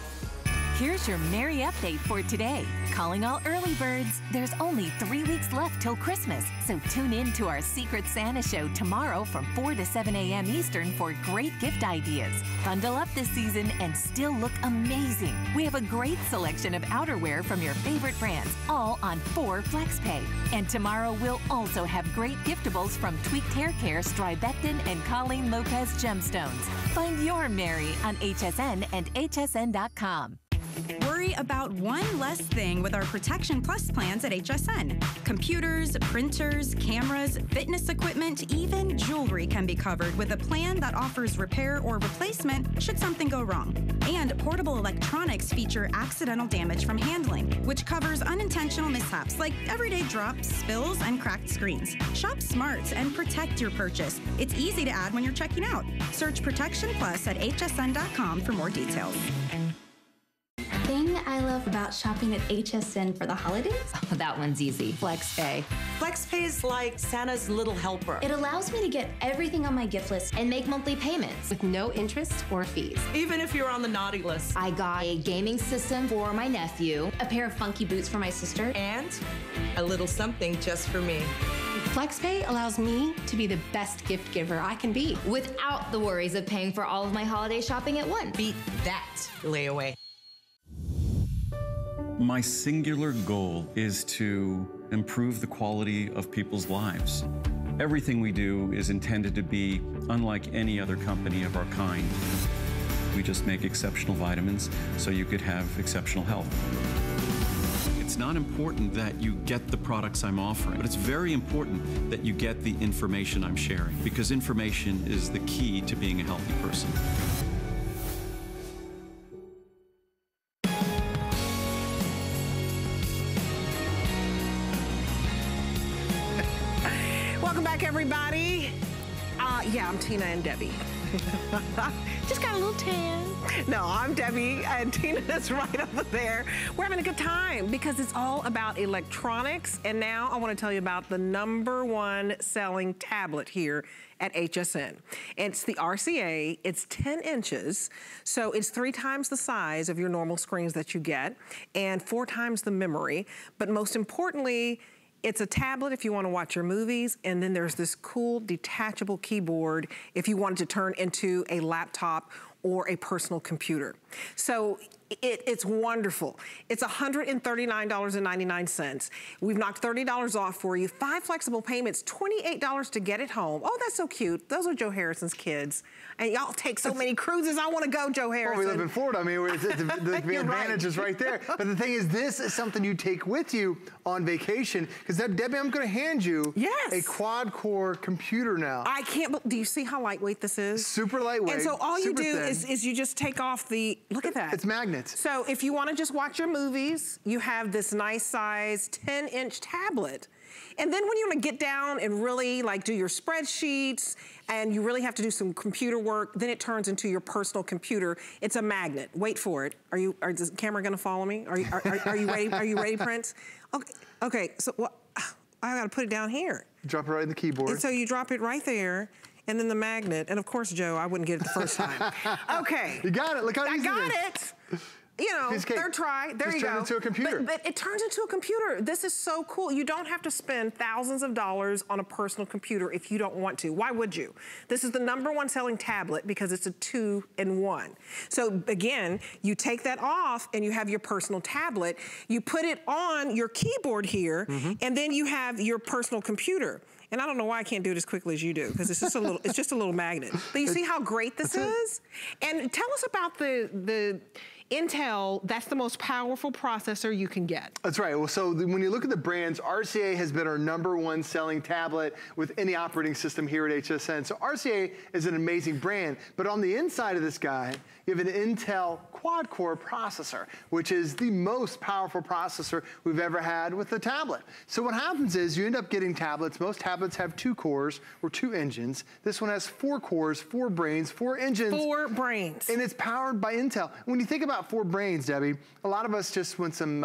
Here's your Merry update for today. Calling all early birds. There's only 3 weeks left till Christmas, so tune in to our Secret Santa show tomorrow from 4 to 7 a.m. Eastern for great gift ideas. Bundle up this season and still look amazing. We have a great selection of outerwear from your favorite brands, all on 4 FlexPay. And tomorrow we'll also have great giftables from Tweaked Hair Care, Stribectin, and Colleen Lopez Gemstones. Find your Merry on HSN and hsn.com. Worry about one less thing with our Protection Plus plans at HSN. Computers, printers, cameras, fitness equipment, even jewelry can be covered with a plan that offers repair or replacement should something go wrong. And portable electronics feature accidental damage from handling, which covers unintentional mishaps like everyday drops, spills, and cracked screens. Shop smart and protect your purchase. It's easy to add when you're checking out. Search Protection Plus at hsn.com for more details. Thing I love about shopping at HSN for the holidays? Oh, that one's easy. FlexPay. FlexPay is like Santa's little helper. It allows me to get everything on my gift list and make monthly payments With no interest or fees. Even if you're on the naughty list. I got a gaming system for my nephew, a pair of funky boots for my sister, and a little something just for me. FlexPay allows me to be the best gift giver I can be. without the worries of paying for all of my holiday shopping at once. Beat that layaway. My singular goal is to improve the quality of people's lives. Everything we do is intended to be unlike any other company of our kind. We just make exceptional vitamins so you could have exceptional health. It's not important that you get the products I'm offering, but it's very important that you get the information I'm sharing, because information is the key to being a healthy person. Welcome back, everybody. Yeah, I'm Tina and Debbie. Just got a little tan. No, I'm Debbie, and Tina is right over there. We're having a good time because it's all about electronics, and now I want to tell you about the #1 selling tablet here at HSN. It's the RCA. It's 10 inches, so it's 3 times the size of your normal screens that you get, and 4 times the memory, but most importantly, it's a tablet if you want to watch your movies, and then there's this cool detachable keyboard if you wanted to turn into a laptop or a personal computer. So it's wonderful. It's $139.99. We've knocked $30 off for you. 5 flexible payments, $28 to get it home. Oh, that's so cute. Those are Joe Harrison's kids. And y'all take so many cruises. I want to go, Joe Harrison. Well, we live in Florida. I mean, the advantage is right there. But the thing is, this is something you take with you on vacation. Because Debbie, I'm going to hand you a quad-core computer now. I can't. Do you see how lightweight this is? Super lightweight. And so all you do is you just take off the. Look at that. It's magnets. So if you want to just watch your movies, you have this nice size 10-inch tablet. And then when you want to get down and really like do your spreadsheets and you really have to do some computer work, then it turns into your personal computer. It's a magnet. Wait for it. Is the camera going to follow me? Are you ready? Are you ready, Prince? Okay. So I got to put it down here. Drop it right in the keyboard. And so you drop it right there. And then the magnet. And of course, Joe, I wouldn't get it the first time. Okay. You got it. Look how easy it is. I got it. You know, third try, there you go. Just turn into a computer. But it turns into a computer. This is so cool. You don't have to spend thousands of dollars on a personal computer if you don't want to. Why would you? This is the #1 selling tablet because it's a 2-in-1. So again, you take that off and you have your personal tablet. You put it on your keyboard here, and then you have your personal computer. And I don't know why I can't do it as quickly as you do, because it's just a little, it's just a little magnet. But you see how great this is? And tell us about the Intel, that's the most powerful processor you can get. That's right. Well, so when you look at the brands, RCA has been our #1 selling tablet with any operating system here at HSN. So RCA is an amazing brand, but on the inside of this guy, you have an Intel quad-core processor, which is the most powerful processor we've ever had with a tablet. So what happens is you end up getting tablets. Most tablets have 2 cores or 2 engines. This one has 4 cores, 4 brains, 4 engines. 4 brains. And it's powered by Intel. When you think about 4 brains, Debbie, a lot of us just want some,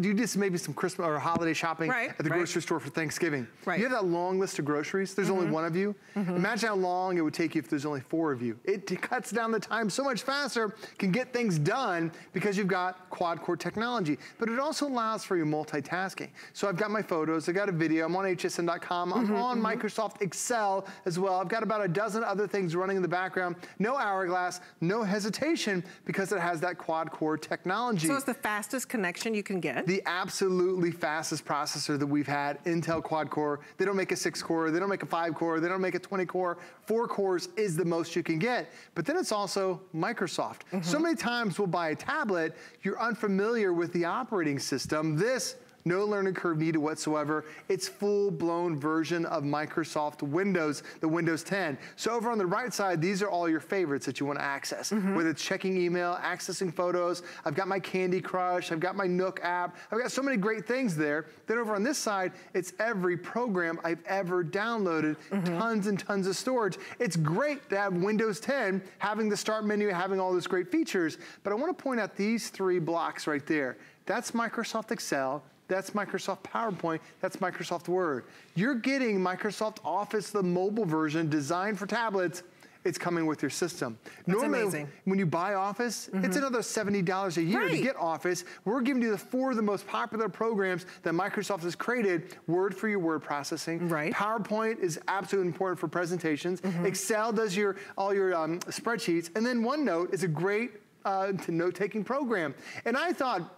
do just maybe some Christmas or holiday shopping at the grocery store for Thanksgiving. You have that long list of groceries. There's only 1 of you. Imagine how long it would take you if there's only 4 of you. It cuts down the time so much faster, can get things done because you've got quad-core technology. But it also allows for your multitasking. So I've got my photos, I've got a video, I'm on hsn.com, I'm on Microsoft Excel as well. I've got about a dozen other things running in the background. No hourglass, no hesitation, because it has that quad-core technology. So it's the fastest connection you can get? The absolutely fastest processor that we've had, Intel quad-core. They don't make a 6-core, they don't make a 5-core, they don't make a 20-core. 4 cores is the most you can get. But then it's also Microsoft. So many times we'll buy a tablet, you're unfamiliar with the operating system. This No learning curve needed whatsoever. It's full-blown version of Microsoft Windows, the Windows 10. So over on the right side, these are all your favorites that you want to access. Whether it's checking email, accessing photos, I've got my Candy Crush, I've got my Nook app, I've got so many great things there. Then over on this side, it's every program I've ever downloaded, tons and tons of storage. It's great to have Windows 10, having the start menu, having all those great features, but I want to point out these 3 blocks right there. That's Microsoft Excel, that's Microsoft PowerPoint, that's Microsoft Word. You're getting Microsoft Office, the mobile version designed for tablets. It's coming with your system. That's normally, amazing. When you buy Office, it's another $70 a year to get Office. We're giving you the 4 of the most popular programs that Microsoft has created. Word for your word processing. PowerPoint is absolutely important for presentations. Excel does all your spreadsheets. And then OneNote is a great note-taking program. And I thought,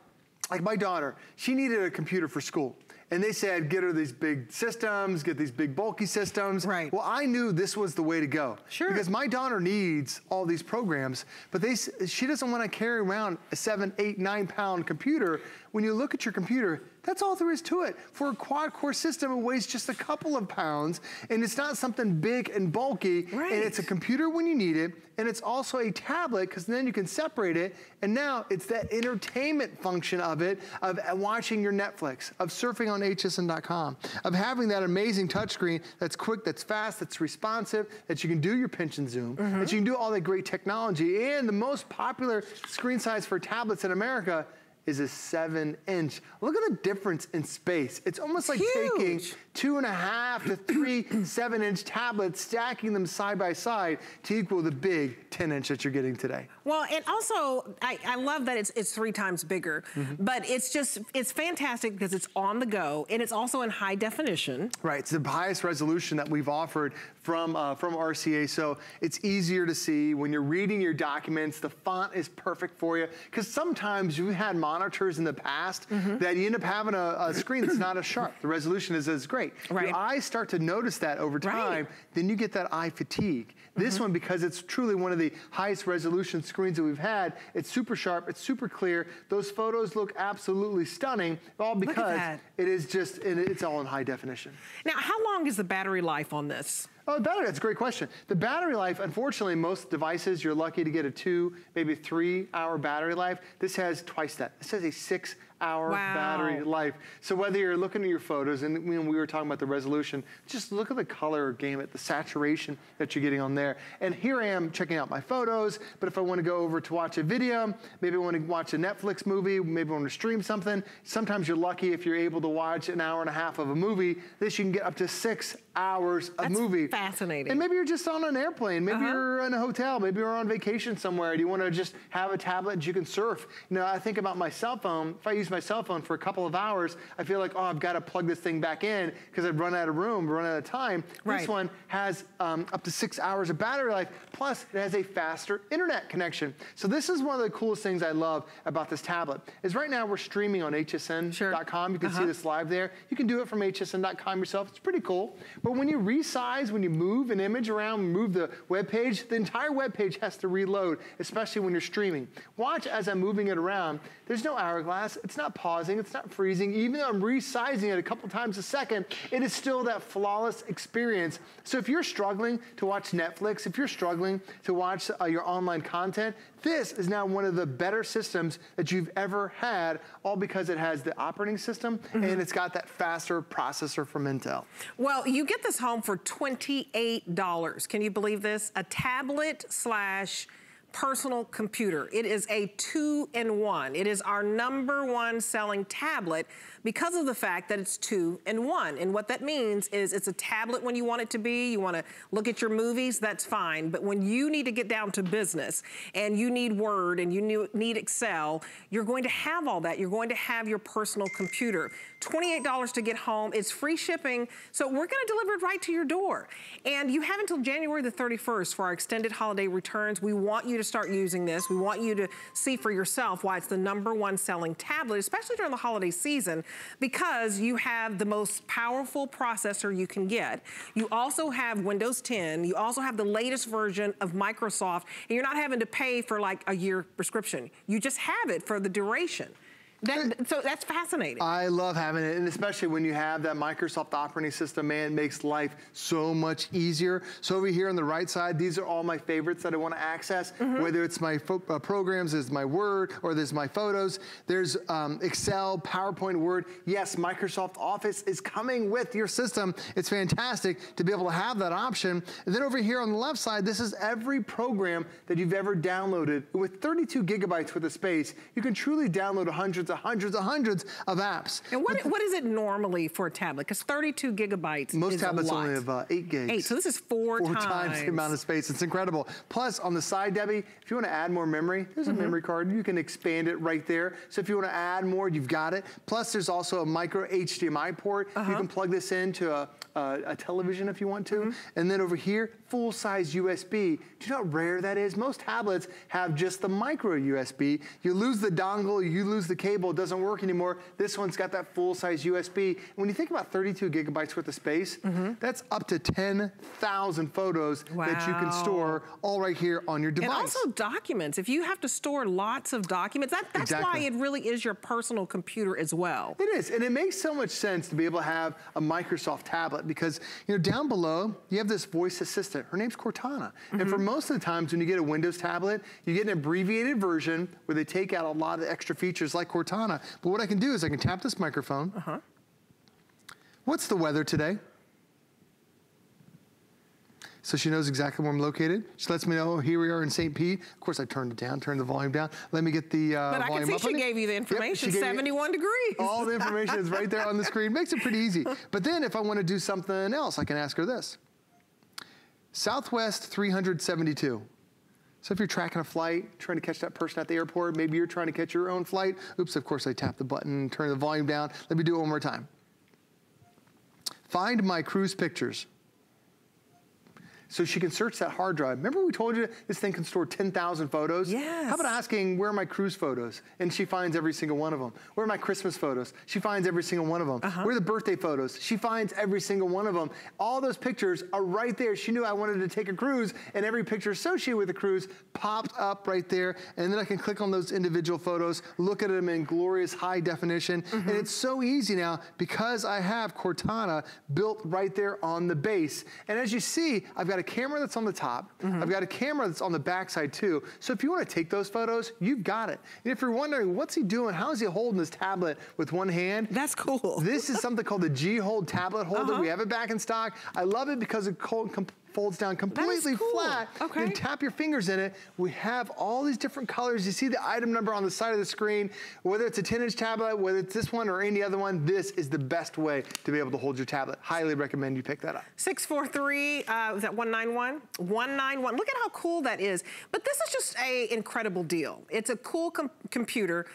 like my daughter, she needed a computer for school. And they said, get her these big systems, get these big bulky systems. Well, I knew this was the way to go. Because my daughter needs all these programs, but she doesn't want to carry around a 7, 8, 9-pound computer. When you look at your computer, that's all there is to it. For a quad-core system, it weighs just a couple of pounds, and it's not something big and bulky, and it's a computer when you need it, and it's also a tablet, because then you can separate it, and now it's that entertainment function of it, of watching your Netflix, of surfing on hsn.com, of having that amazing touchscreen that's quick, that's fast, that's responsive, that you can do your pinch and zoom, that you can do all that great technology, and the most popular screen size for tablets in America is a 7-inch. Look at the difference in space. It's almost like taking 2.5 to 3 7-inch tablets, stacking them side by side to equal the big 10-inch that you're getting today. Well, and also, I love that it's 3 times bigger, but it's fantastic because it's on the go, and it's also in high definition. Right, it's the highest resolution that we've offered from RCA, so it's easier to see. When you're reading your documents, the font is perfect for you, because sometimes you've had monitors in the past that you end up having a screen that's not as sharp. The resolution is as great. Your eyes start to notice that over time, then you get that eye fatigue. This one, because it's truly one of the highest resolution screens that we've had, it's super sharp, it's super clear. Those photos look absolutely stunning, all because it is just, it's all in high definition. Now, how long is the battery life on this? Oh, the battery, that's a great question. The battery life, unfortunately, most devices, you're lucky to get a 2, maybe 3-hour battery life. This has twice that. This has a 6-hour battery life. So whether you're looking at your photos, and when we were talking about the resolution, just look at the color gamut, the saturation that you're getting on there. And here I am checking out my photos, but if I want to go over to watch a video, maybe I want to watch a Netflix movie, maybe I want to stream something, sometimes you're lucky if you're able to watch an hour and a half of a movie. This you can get up to 6 hours of movie. Fascinating. And maybe you're just on an airplane, maybe you're in a hotel, maybe you're on vacation somewhere, and you want to just have a tablet and you can surf. You know, I think about my cell phone. If I use my cell phone for a couple of hours, I feel like, oh, I've got to plug this thing back in because I've run out of room, run out of time. This one has up to 6 hours of battery life, plus it has a faster internet connection. So this is one of the coolest things I love about this tablet, is right now we're streaming on hsn.com. You can see this live there. You can do it from hsn.com yourself. It's pretty cool. But when you resize, when you move an image around, move the web page, the entire web page has to reload, especially when you're streaming. Watch as I'm moving it around. There's no hourglass. It's not pausing. It's not freezing. Even though I'm resizing it a couple times a second, it is still that flawless experience. So if you're struggling to watch Netflix, if you're struggling to watch your online content, this is now one of the better systems that you've ever had, all because it has the operating system and it's got that faster processor from Intel. Well, you get this home for $28. Can you believe this? A tablet / personal computer. It is a 2-in-1. It is our #1 selling tablet because of the fact that it's 2-in-1. And what that means is it's a tablet when you want it to be. You want to look at your movies, that's fine. But when you need to get down to business and you need Word and you need Excel, you're going to have all that. You're going to have your personal computer. $28 to get home. It's free shipping. So we're going to deliver it right to your door. And you have until January the 31st for our extended holiday returns. We want you to start using this. We want you to see for yourself why it's the #1 selling tablet, especially during the holiday season, because you have the most powerful processor you can get. You also have Windows 10. You also have the latest version of Microsoft, and you're not having to pay for like a year prescription. You just have it for the duration. So that's fascinating. I love having it, and especially when you have that Microsoft operating system, man, it makes life so much easier. So over here on the right side, these are all my favorites that I want to access, whether it's my programs, there's my Word, or there's my photos. There's Excel, PowerPoint, Word. Yes, Microsoft Office is coming with your system. It's fantastic to be able to have that option. And then over here on the left side, this is every program that you've ever downloaded. With 32 gigabytes worth of space, you can truly download hundreds of apps. And what is it normally for a tablet? Because 32 gigabytes most is tablets a lot. only have 8 gigs. 8, so this is four times the amount of space. It's incredible. Plus, on the side, Debbie, if you want to add more memory, there's a memory card. You can expand it right there. So if you want to add more, you've got it. Plus, there's also a micro HDMI port. You can plug this into a television if you want to. And then over here, full-size USB. Do you know how rare that is? Most tablets have just the micro USB. You lose the dongle, you lose the cable, it doesn't work anymore. This one's got that full-size USB. And when you think about 32 gigabytes worth of space, that's up to 10,000 photos that you can store all right here on your device. And also documents. If you have to store lots of documents, that's why it really is your personal computer as well. It is, and it makes so much sense to be able to have a Microsoft tablet because, you know, down below, you have this voice assistant. Her name's Cortana. And for most of the times when you get a Windows tablet, you get an abbreviated version where they take out a lot of extra features like Cortana. But what I can do is I can tap this microphone. What's the weather today? So she knows exactly where I'm located. She lets me know, here we are in St. Pete. Of course, I turned it down, turned the volume down. Let me get the volume up. But I can see she gave you the information, 71 degrees. All the information is right there on the screen. Makes it pretty easy. But then if I want to do something else, I can ask her this. Southwest 372. So if you're tracking a flight, trying to catch that person at the airport, maybe you're trying to catch your own flight. Oops, of course I tapped the button, turn the volume down. Let me do it one more time. Find my cruise pictures. So she can search that hard drive. Remember we told you this thing can store 10,000 photos? Yes. How about asking, where are my cruise photos? And she finds every single one of them. Where are my Christmas photos? She finds every single one of them. Where are the birthday photos? She finds every single one of them. All those pictures are right there. She knew I wanted to take a cruise, and every picture associated with the cruise popped up right there. And then I can click on those individual photos, look at them in glorious high definition. And it's so easy now because I have Cortana built right there on the base. And as you see, I've got a camera that's on the top. I've got a camera that's on the backside too. So if you want to take those photos, you've got it. And if you're wondering, what's he doing? How is he holding this tablet with one hand? That's cool. This is something called the G-Hold tablet holder. We have it back in stock. I love it because it folds down completely flat. Okay. You tap your fingers in it. We have all these different colors. You see the item number on the side of the screen. Whether it's a 10-inch tablet, whether it's this one or any other one, this is the best way to be able to hold your tablet. Highly recommend you pick that up. 643, was that 191? 191. Look at how cool that is. But this is just an incredible deal. It's a cool computer.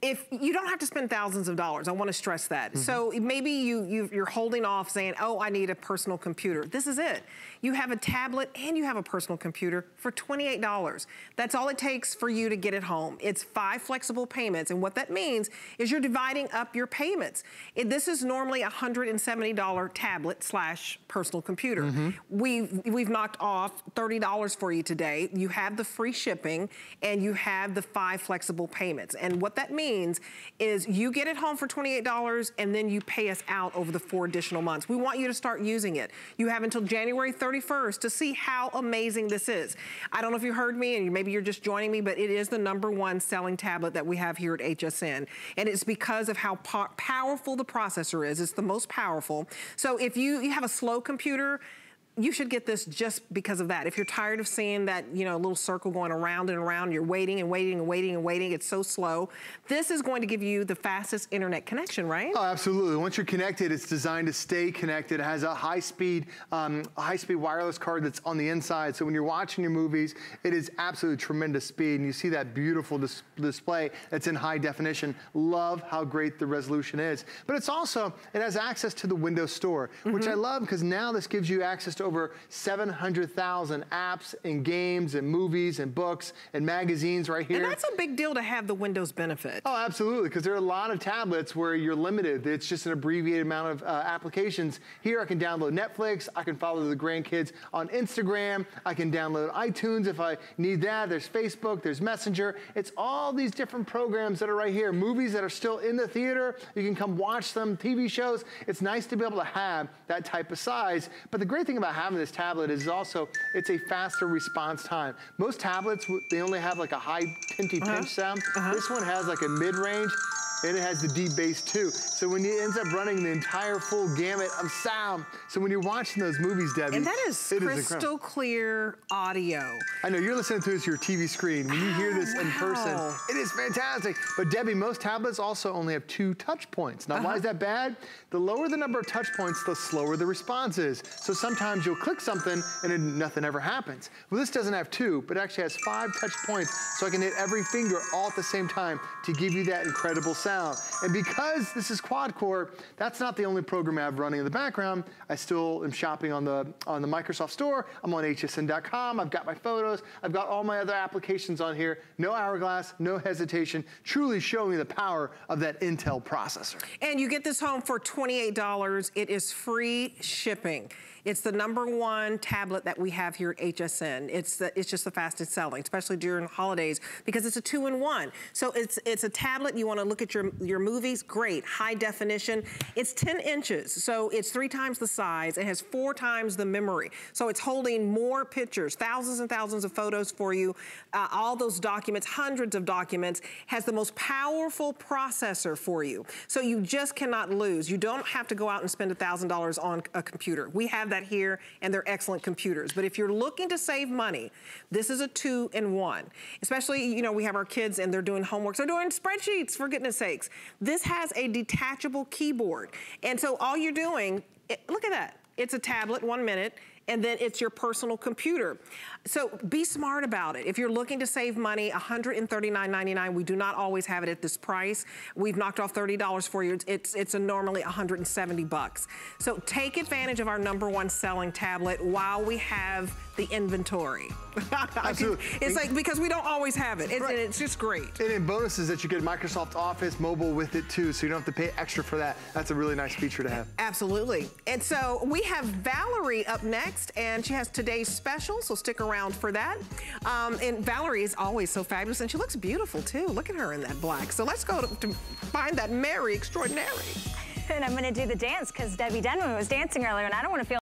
If you don't have to spend thousands of dollars, I want to stress that. So maybe you're holding off saying, oh, I need a personal computer. This is it. You have a tablet and you have a personal computer for $28. That's all it takes for you to get it home. It's 5 flexible payments. And what that means is you're dividing up your payments. This is normally a $170 tablet / personal computer. We've knocked off $30 for you today. You have the free shipping and you have the 5 flexible payments. And what that means is you get it home for $28 and then you pay us out over the 4 additional months. We want you to start using it. You have until January 31st to see how amazing this is. I don't know if you heard me and maybe you're just joining me, but it is the #1 selling tablet that we have here at HSN. And it's because of how powerful the processor is. It's the most powerful. So if you have a slow computer, you should get this just because of that. If you're tired of seeing that, you know, little circle going around and around, you're waiting and waiting and waiting and waiting, it's so slow. This is going to give you the fastest internet connection, right? Oh, absolutely. Once you're connected, it's designed to stay connected. It has a high-speed wireless card that's on the inside. So when you're watching your movies, it is absolutely tremendous speed. And you see that beautiful display that's in high definition. Love how great the resolution is. But it's also, it has access to the Windows Store, which I love because now this gives you access to over 700,000 apps and games and movies and books and magazines right here. And that's a big deal to have the Windows benefit. Oh, absolutely, because there are a lot of tablets where you're limited. It's just an abbreviated amount of applications. Here I can download Netflix, I can follow the grandkids on Instagram, I can download iTunes if I need that. There's Facebook, there's Messenger. It's all these different programs that are right here. Movies that are still in the theater, you can come watch them, TV shows. It's nice to be able to have that type of size. But the great thing about having this tablet is also it's a faster response time. Most tablets, they only have like a high tinty pinch sound. This one has like a mid-range, and it has the deep bass too. So when it ends up running the entire full gamut of sound, so when you're watching those movies, Debbie, and that is crystal clear audio. I know, you're listening to this your TV screen. When you hear this in person, it is fantastic. But Debbie, most tablets also only have 2 touch points. Now, why is that bad? The lower the number of touch points, the slower the response is. So sometimes you'll click something and then nothing ever happens. Well, this doesn't have 2, but it actually has 5 touch points, so I can hit every finger all at the same time to give you that incredible sound. And because this is quad-core, that's not the only program I have running in the background. I still am shopping on the Microsoft Store. I'm on hsn.com. I've got my photos. I've got all my other applications on here. No hourglass, no hesitation, truly showing me the power of that Intel processor. And you get this home for $28. It is free shipping. It's the #1 tablet that we have here at HSN. It's just the fastest selling, especially during holidays, because it's a 2-in-1. So it's a tablet. You want to look at your movies, great, high definition. It's 10 inches, so it's 3 times the size. It has 4 times the memory. So it's holding more pictures, thousands and thousands of photos for you, all those documents, hundreds of documents, has the most powerful processor for you. So you just cannot lose. You don't have to go out and spend $1,000 on a computer. We have that here, and they're excellent computers. But if you're looking to save money, this is a 2-in-1. Especially, you know, we have our kids and they're doing homework. They're doing spreadsheets, for goodness sakes. This has a detachable keyboard. And so all you're doing, look at that. It's a tablet, 1 minute, and then it's your personal computer. So be smart about it. If you're looking to save money, $139.99. We do not always have it at this price. We've knocked off $30 for you. It's normally $170. So take advantage of our #1 selling tablet while we have the inventory. Absolutely. It's like, because we don't always have it. It's just great. And in bonuses that you get Microsoft Office mobile with it too, so you don't have to pay extra for that. That's a really nice feature to have. Absolutely. And so we have Valerie up next, and she has today's special, so stick around for that. And Valerie is always so fabulous, and she looks beautiful too. Look at her in that black. So let's go to find that Mary extraordinary. And I'm gonna do the dance because Debbie Denman was dancing earlier, and I don't want to feel